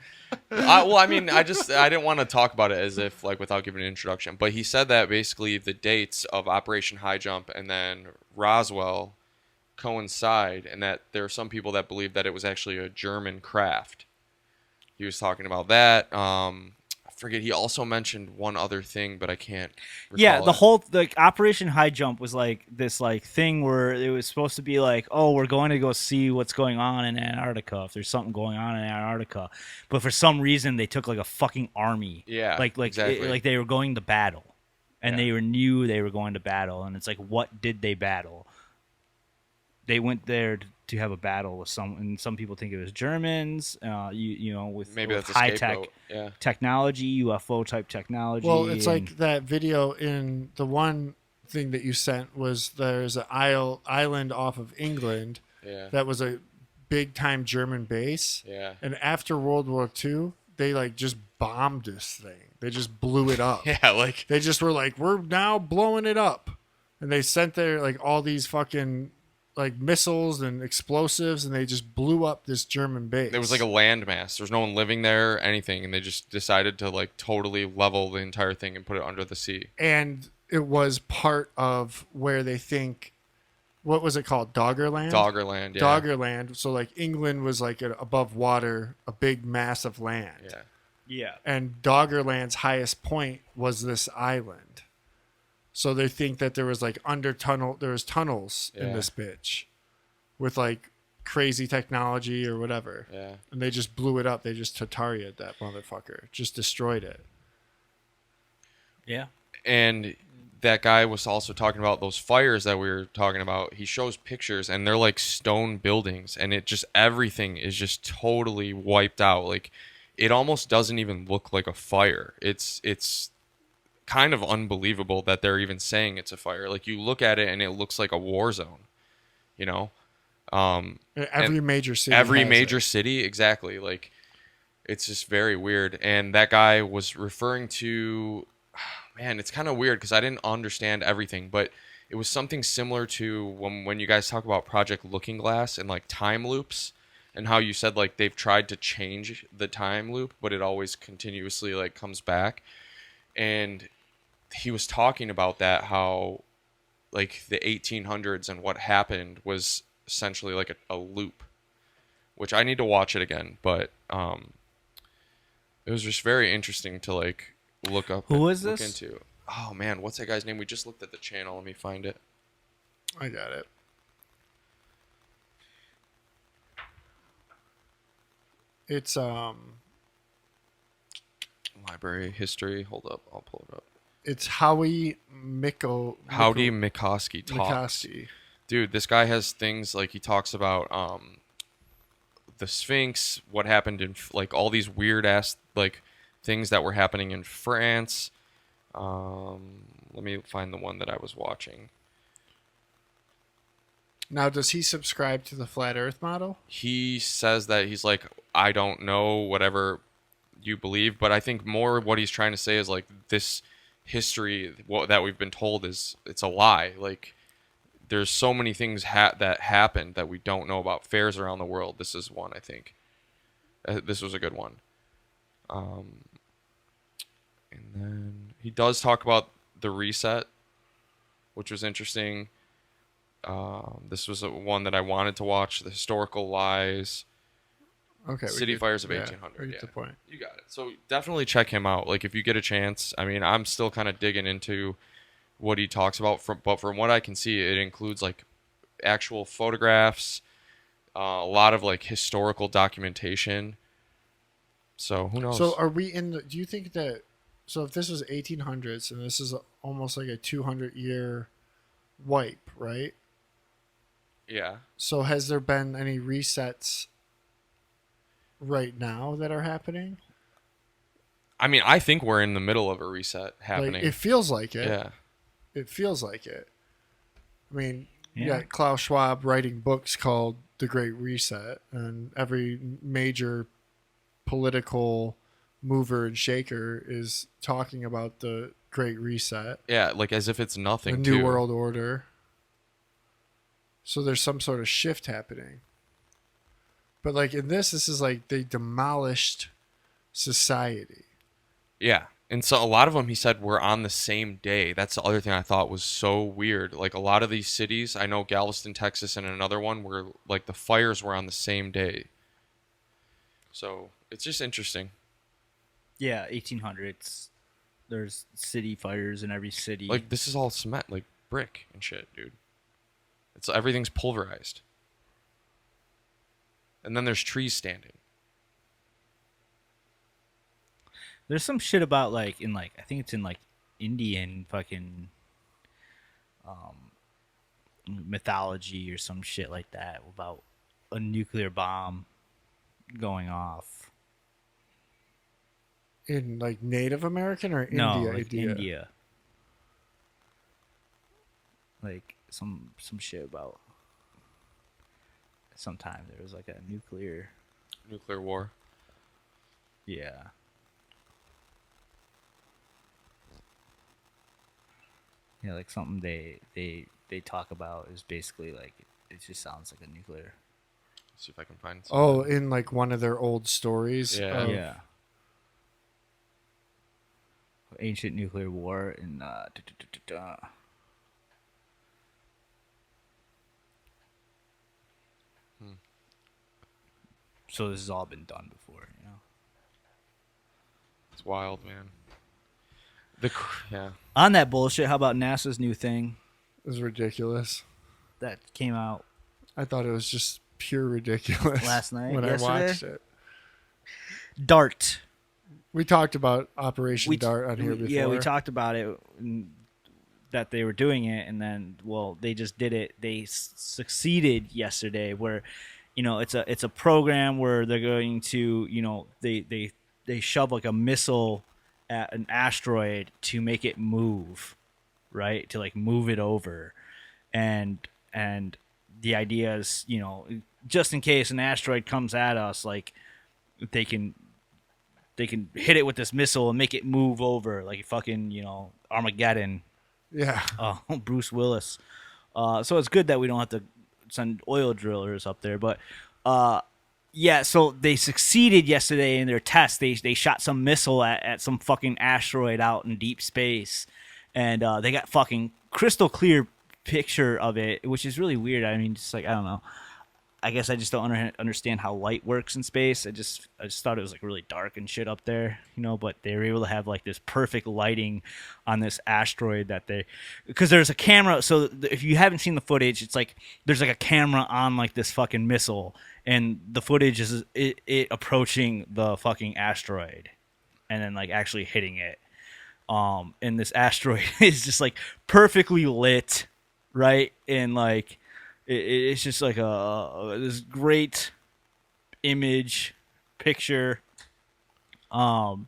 I mean, I didn't want to talk about it as if like without giving an introduction, but he said that basically the dates of Operation High Jump and then Roswell coincide, and that there are some people that believe that it was actually a German craft. He was talking about that. I forget. He also mentioned one other thing, but I can't recall Yeah, the it. whole Operation High Jump was like this like thing where it was supposed to be like, oh, we're going to go see what's going on in Antarctica if there's something going on in Antarctica, but for some reason they took like a fucking army, Yeah, like exactly. like they were going to battle, and Yeah. knew they were going to battle, and it's like, what did they battle? They went there to have a battle with some, and some people think it was Germans, you know, with Maybe with that's a high tech scapegoat. Yeah. technology, UFO type technology. Well, it's and- like that video in the one thing that you sent was there's an island off of England Yeah. that was a big time German base. Yeah. And after World War II, they like just bombed this thing. They just blew it up. Yeah, like They just were like, we're now blowing it up. And they sent their like all these fucking like missiles and explosives, and they just blew up this German base. it was like a landmass. There's no one living there or anything, and they just decided to like totally level the entire thing and put it under the sea. and it was part of where they think, what was it called? Doggerland? Doggerland, yeah. Doggerland. So like England was like above water, a big mass of land. Yeah. yeah. And Doggerland's highest point was this island. So they think that there was like there was tunnels in Yeah. this bitch with like crazy technology or whatever. Yeah. And they just blew it up. They just Tataria'd that motherfucker. Just destroyed it. Yeah. And that guy was also talking about those fires that we were talking about. He shows pictures, and they're like stone buildings, and it just everything is just totally wiped out. Like it almost doesn't even look like a fire. It's kind of unbelievable that they're even saying it's a fire. Like you look at it and it looks like a war zone, you know? Every major city. Every has major it. city, exactly. Like it's just very weird. And that guy was referring to, man, it's kind of weird because I didn't understand everything, but it was something similar to when you guys talk about Project Looking Glass and like time loops, and how you said like they've tried to change the time loop, but it always continuously like comes back. And he was talking about that, how like the 1800s and what happened was essentially like a loop, which I need to watch it again, but it was just very interesting to like look up. Who and was look this? Into. Oh man, what's that guy's name? We just looked at the channel. Let me find it. I got it. It's Library history. Hold up, I'll pull it up. it's Howie Miko Howdy Mikoski talks. Mikoski. Dude, this guy has things like he talks about the Sphinx, what happened in like all these weird ass like things that were happening in France. Let me find the one that I was watching. Now, does he subscribe to the flat Earth model? He says that he's like, I don't know whatever you believe, but I think more what he's trying to say is like this history that we've been told is it's a lie. Like there's so many things that happened that we don't know about. Fairs around the world. This is one, I think. This was a good one. And then he does talk about the reset, which was interesting. This was one that I wanted to watch. The historical lies. Okay. City Fires of 1800. We Yeah, get the point. you got it. So definitely check him out. Like if you get a chance. I mean, I'm still kind of digging into what he talks about. But from what I can see, it includes like actual photographs, a lot of like historical documentation. So who knows? So are we in the? Do you think that? So if this was 1800s and this is almost like a 200-year wipe, right? yeah. So has there been any resets right now that are happening? I mean, I think we're in the middle of a reset happening. Like, it feels like it. yeah. It feels like it. I mean, you Yeah. got Klaus Schwab writing books called The Great Reset, and every major political mover and shaker is talking about the Great Reset, Yeah, like as if it's nothing. the New too. World Order. So there's some sort of shift happening. But like in this is like they demolished society. Yeah. And so a lot of them, he said, were on the same day. That's the other thing I thought was so weird. Like a lot of these cities, I know Galveston, Texas, and another one where like the fires were on the same day. So it's just interesting. Yeah, 1800s. There's city fires in every city. Like this is all cement, like brick and shit, dude. It's everything's pulverized. And then there's trees standing. There's some shit about like in like I think it's in like Indian fucking mythology or some shit like that about a nuclear bomb going off. In like Native American or No, India? like India. Like some shit about sometime there was like a nuclear. Nuclear war. Yeah. Yeah, like something they talk about is basically like it just sounds like a nuclear. Let's see if I can find Oh, in like one of their old stories. Yeah. of- Yeah. Ancient nuclear war in So this has all been done before, you know. It's wild, man. Yeah. On that bullshit, how about NASA's new thing It was ridiculous. that came out I thought it was just pure ridiculous Last night? when Yesterday? I watched it. DART. We talked about Operation Dart on here before. Yeah, we talked about it that they were doing it, and then they just did it. They succeeded yesterday, where it's a program where they're going to they shove like a missile at an asteroid to make it move, right? To like move it over, and the idea is just in case an asteroid comes at us, like they can hit it with this missile and make it move over like fucking Armageddon. Yeah. Bruce Willis. So it's good that we don't have to send oil drillers up there, but yeah. So they succeeded yesterday in their test. They shot some missile at some fucking asteroid out in deep space, and they got fucking crystal clear picture of it, which is really weird. I mean, just like I don't know. I guess I just don't understand how light works in space. I just thought it was like really dark and shit up there, but they were able to have like this perfect lighting on this asteroid because there's a camera. So if you haven't seen the footage, it's like there's like a camera on like this fucking missile, and the footage is it approaching the fucking asteroid and then like actually hitting it. And this asteroid is just like perfectly lit, right? And like it's just like this great image picture, and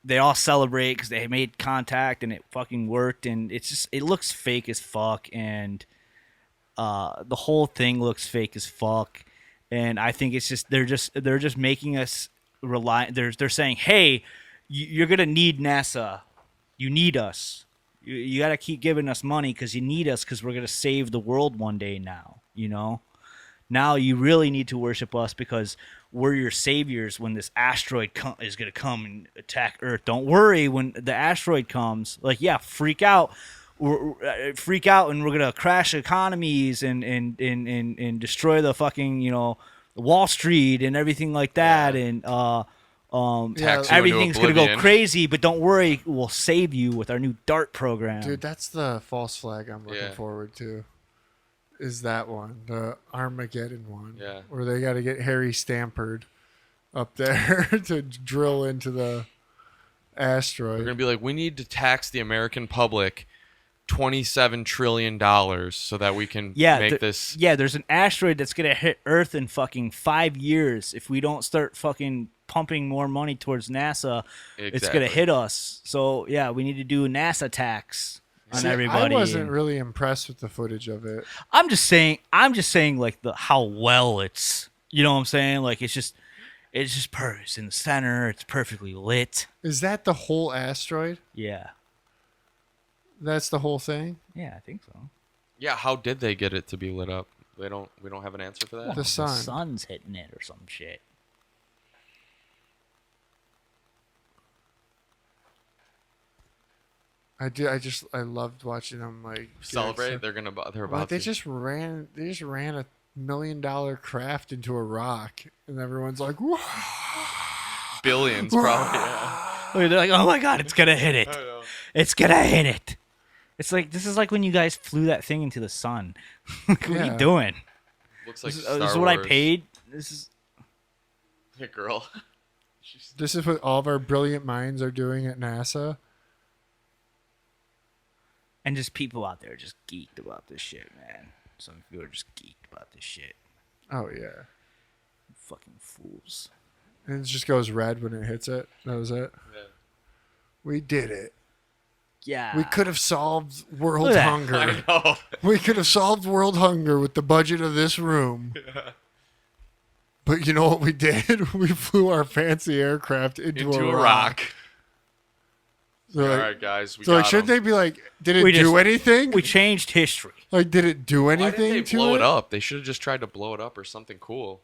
they all celebrate because they made contact and it fucking worked, and it looks fake as fuck, and the whole thing looks fake as fuck, and I think it's just they're just making us rely. They're saying, hey, you're gonna need NASA, you need us. You got to keep giving us money because you need us because we're going to save the world one day now, Now you really need to worship us because we're your saviors when this asteroid is going to come and attack Earth. Don't worry when the asteroid comes. Like, yeah, freak out. And we're going to crash economies and destroy the fucking, Wall Street and everything like that. Yeah. And, Tax you everything's into gonna go oblivion. crazy, but don't worry, we'll save you with our new DART program. Dude, that's the false flag I'm looking Yeah. forward to. Is that one, the Armageddon one. Yeah. Where they got to get Harry Stampard up there to drill into the We're asteroid. gonna be like, we need to tax the American public $27 trillion so that we can make this. Yeah, there's an asteroid that's gonna hit Earth in fucking 5 years. If we don't start fucking pumping more money towards NASA, it's gonna Exactly. hit us. So yeah, we need to do a NASA tax on See, everybody. I wasn't and- really impressed with the footage of it. I'm just saying like how well it's. You know what I'm saying? Like it's just it's in the center. It's perfectly lit. Is that the whole asteroid? Yeah. That's the whole thing? Yeah, I think so. Yeah, how did they get it to be lit up? We don't have an answer for that. The sun. The sun's hitting it or some shit. I loved watching them like Celebrate. They're about They to. just ran $1 million craft into a rock, and everyone's like, "Whoa!" Billions, probably. Yeah. They're like, oh my god, it's gonna hit it. I know. It's gonna hit it. It's like this is like when you guys flew that thing into the sun. What are Yeah. you doing? Looks like This Star is what I Wars. paid. This is Hey, girl. This is what all of our brilliant minds are doing at NASA. and just people out there just geeked about this shit, man. Some people are just geeked about this shit. Oh yeah, Fucking fools. and it just goes red when it hits it. That was it. Yeah. We did it. Yeah. We could have solved world Look at that. hunger. I know. We could have solved world hunger with the budget of this room. But you know what we did? We flew our fancy aircraft into Into a a rock. rock. So, All like, right, guys. We so got like, should 'em. they be like, did it We do just- anything? We changed history. Like, did it do Why anything didn't they to blow it? it up? They should have just tried to blow it up or something cool.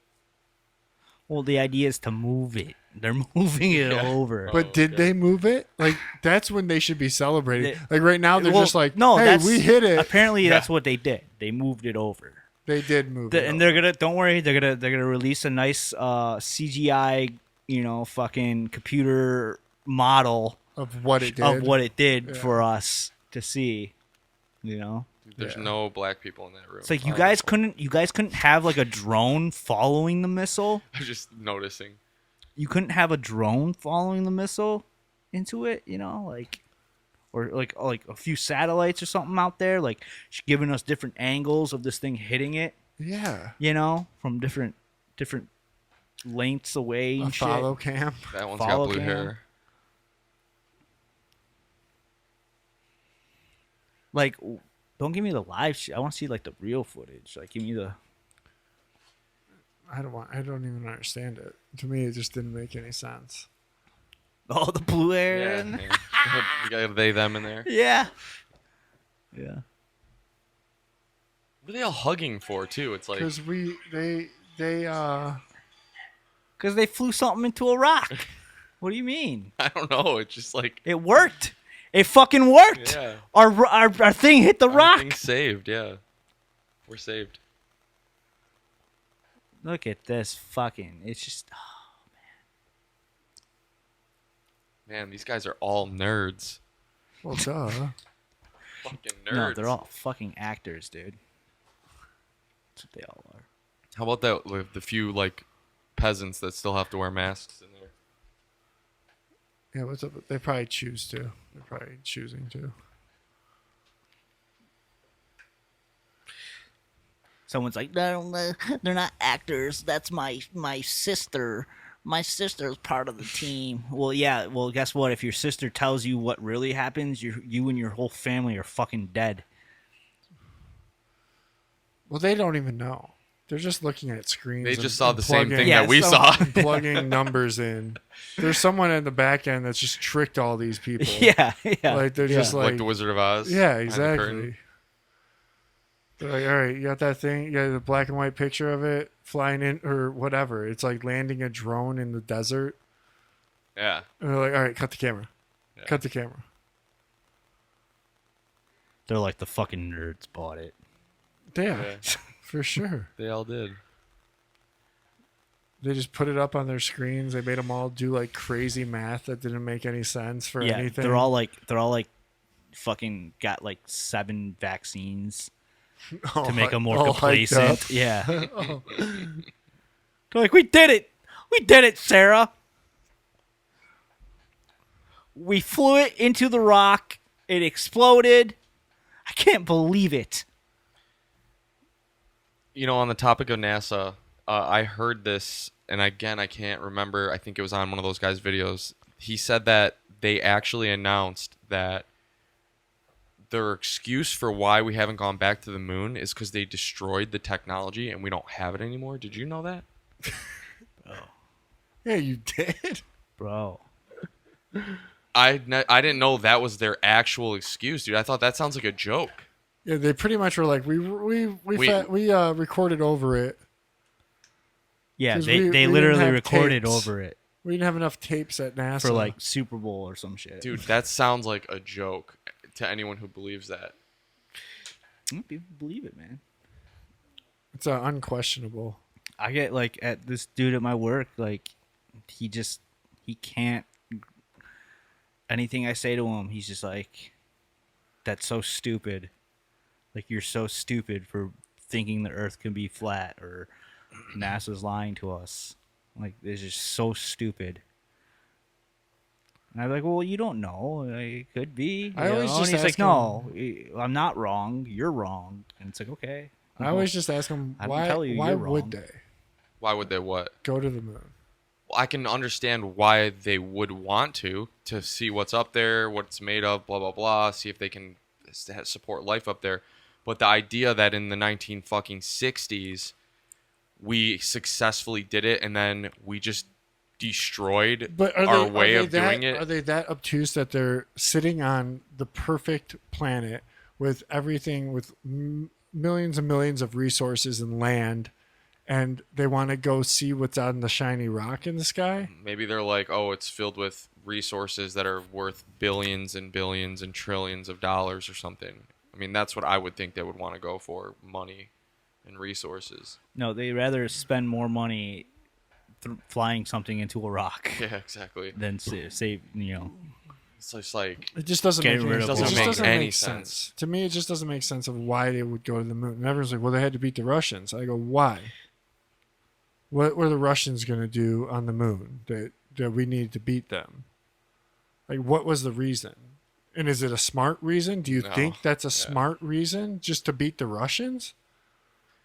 Well, the idea is to move it. They're moving it Yeah. over. But Oh, did okay. they move it? Like, that's when they should be celebrating. They- Like right now, they're Well, just like, no, hey, that's, we hit it. Apparently, that's what they did. They moved it over. They did move it. And they're gonna. Don't worry. They're gonna release a nice CGI, fucking computer model of what it did. of what it did Yeah. for us to see. You know, There's Yeah. no black people in that room. it's like Oh, you guys couldn't have like a drone following the missile. I'm just noticing. You couldn't have a drone following the missile into it. Or like a few satellites or something out there, like giving us different angles of this thing hitting it. Yeah. From different lengths away A and follow shit. cam. That one's Follow got blue cam. hair. Like, don't give me the live shit. I want to see like the real footage. Like, give me the. I don't even understand it. To me, it just didn't make any sense. Oh, the blue hair. Yeah. in there? yeah. You got they, them in there. Yeah. Yeah. What are they all hugging for, too? It's like, Because they Because they flew something into a rock. What do you mean? I don't know. It's just like, It worked. It fucking worked. yeah. Our thing hit the rock. Everything's saved, yeah. We're saved. Look at this fucking. It's just. Man, these guys are all nerds. well, duh. Fucking nerds. No, they're all fucking actors, dude. That's what they all are. How about that with the few, like, peasants that still have to wear masks in there? Yeah, what's up? They probably choose to. They're probably choosing to. Someone's like, no, they're not actors. That's my sister. My sister's part of the team. Well, yeah. Well, guess what? If your sister tells you what really happens, you and your whole family are fucking dead. Well, they don't even know. They're just looking at screens. They and- just saw and the same plugging- thing Yeah, that we some- saw. and plugging numbers in. There's someone in the back end that's just tricked all these people. Yeah, yeah. Like they're yeah. just like like, the Wizard of Oz. yeah, behind the curtain. exactly. They're like, all right, you got that thing? You got the black and white picture of it flying in or whatever. It's like landing a drone in the desert. Yeah. And they're like, all right, cut the camera. Yeah. Cut the camera. They're like the fucking nerds bought it. Yeah, Yeah. for sure. They all did. They just put it up on their screens. They made them all do like crazy math that didn't make any sense for Yeah, anything. they're all like fucking got like 7 vaccines all to make them more all hyped complacent. up. Yeah. They're like, we did it. We did it, Sarah. We flew it into the rock. It exploded. I can't believe it. You know, on the topic of NASA, I heard this, and again, I can't remember. I think it was on one of those guys' videos. He said that they actually announced that their excuse for why we haven't gone back to the moon is because they destroyed the technology and we don't have it anymore. Did you know that? Yeah, you did. Bro. I didn't know that was their actual excuse, dude. I thought that sounds like a joke. Yeah, they pretty much were like, we recorded over it. Yeah, 'Cause they we didn't literally have recorded tapes. over it We didn't have enough tapes at NASA for like Super Bowl or some shit. Dude, that sounds like a joke. to anyone who believes that. People believe it, man. It's unquestionable. I get like at this dude at my work, like he can't. Anything I say to him, he's just like, "That's so stupid." Like, you're so stupid for thinking the Earth can be flat, or NASA's lying to us. Like, it's just so stupid. And I'm like, well, you don't know. Like, it could be. I always And just he's ask like, no, I'm not wrong. You're wrong. And it's like, okay. I always just ask them, I can why tell you you're would wrong. they Why would they what? go to the moon? Well, I can understand why they would want to see what's up there, what it's made of, blah, blah, blah, see if they can support life up there. But the idea that in the 1960s, we successfully did it and then we just destroyed But our way of doing Are it. they that obtuse that they're sitting on the perfect planet with everything, with millions and millions of resources and land, and they want to go see what's on the shiny rock in the sky? Maybe they're like, oh, it's filled with resources that are worth billions and billions and trillions of dollars or something. I mean, that's what I would think they would want to go for, money and resources. No, they'd rather spend more money flying something into a rock Yeah, exactly. than save, It's just like, It just doesn't Getting make rid any, of it all just that. doesn't Any make sense. sense. To me, it just doesn't make sense of why they would go to the moon. And everyone's like, well, they had to beat the Russians. I go, why? What were the Russians going to do on the moon that we needed to beat them? Like, what was the reason? And is it a smart reason? Do you No. think that's a Yeah. smart reason, just to beat the Russians?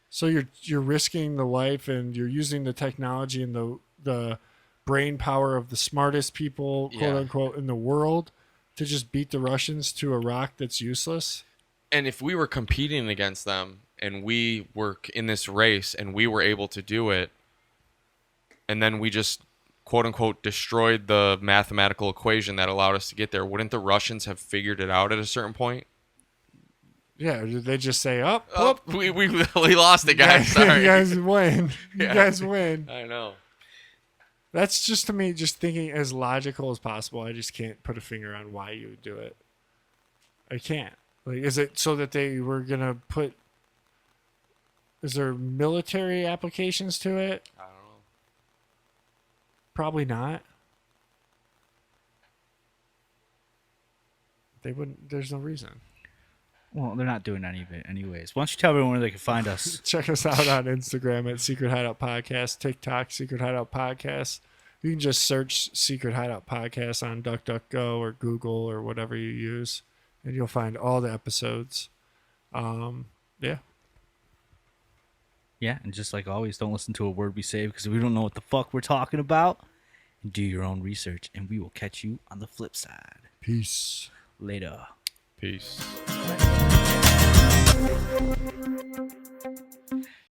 So you're risking the life, and you're using the technology and the brain power of the smartest people, quote Yeah. unquote, in the world to just beat the Russians to a rock that's useless? and if we were competing against them and we were in this race and we were able to do it, and then we just quote unquote destroyed the mathematical equation that allowed us to get there, wouldn't the Russians have figured it out at a certain point? Yeah, did they just say, "Up, Oh, up, we lost it, guys. Sorry. you guys win, you Yeah. guys win"? I know. That's just, to me, just thinking as logical as possible. I just can't put a finger on why you would do it. I can't. Like, is it so that they were gonna put? Is there military applications to it? I don't know. Probably not. They wouldn't. There's no reason. Well, they're not doing any of it anyways. Why don't you tell everyone where they can find us? Check us out on Instagram at Secret Hideout Podcast, TikTok Secret Hideout Podcast. You can just search Secret Hideout Podcast on DuckDuckGo or Google or whatever you use, and you'll find all the episodes. Yeah. Yeah, and just like always, don't listen to a word we say because we don't know what the fuck we're talking about. And do your own research, and we will catch you on the flip side. Peace. Later. Peace.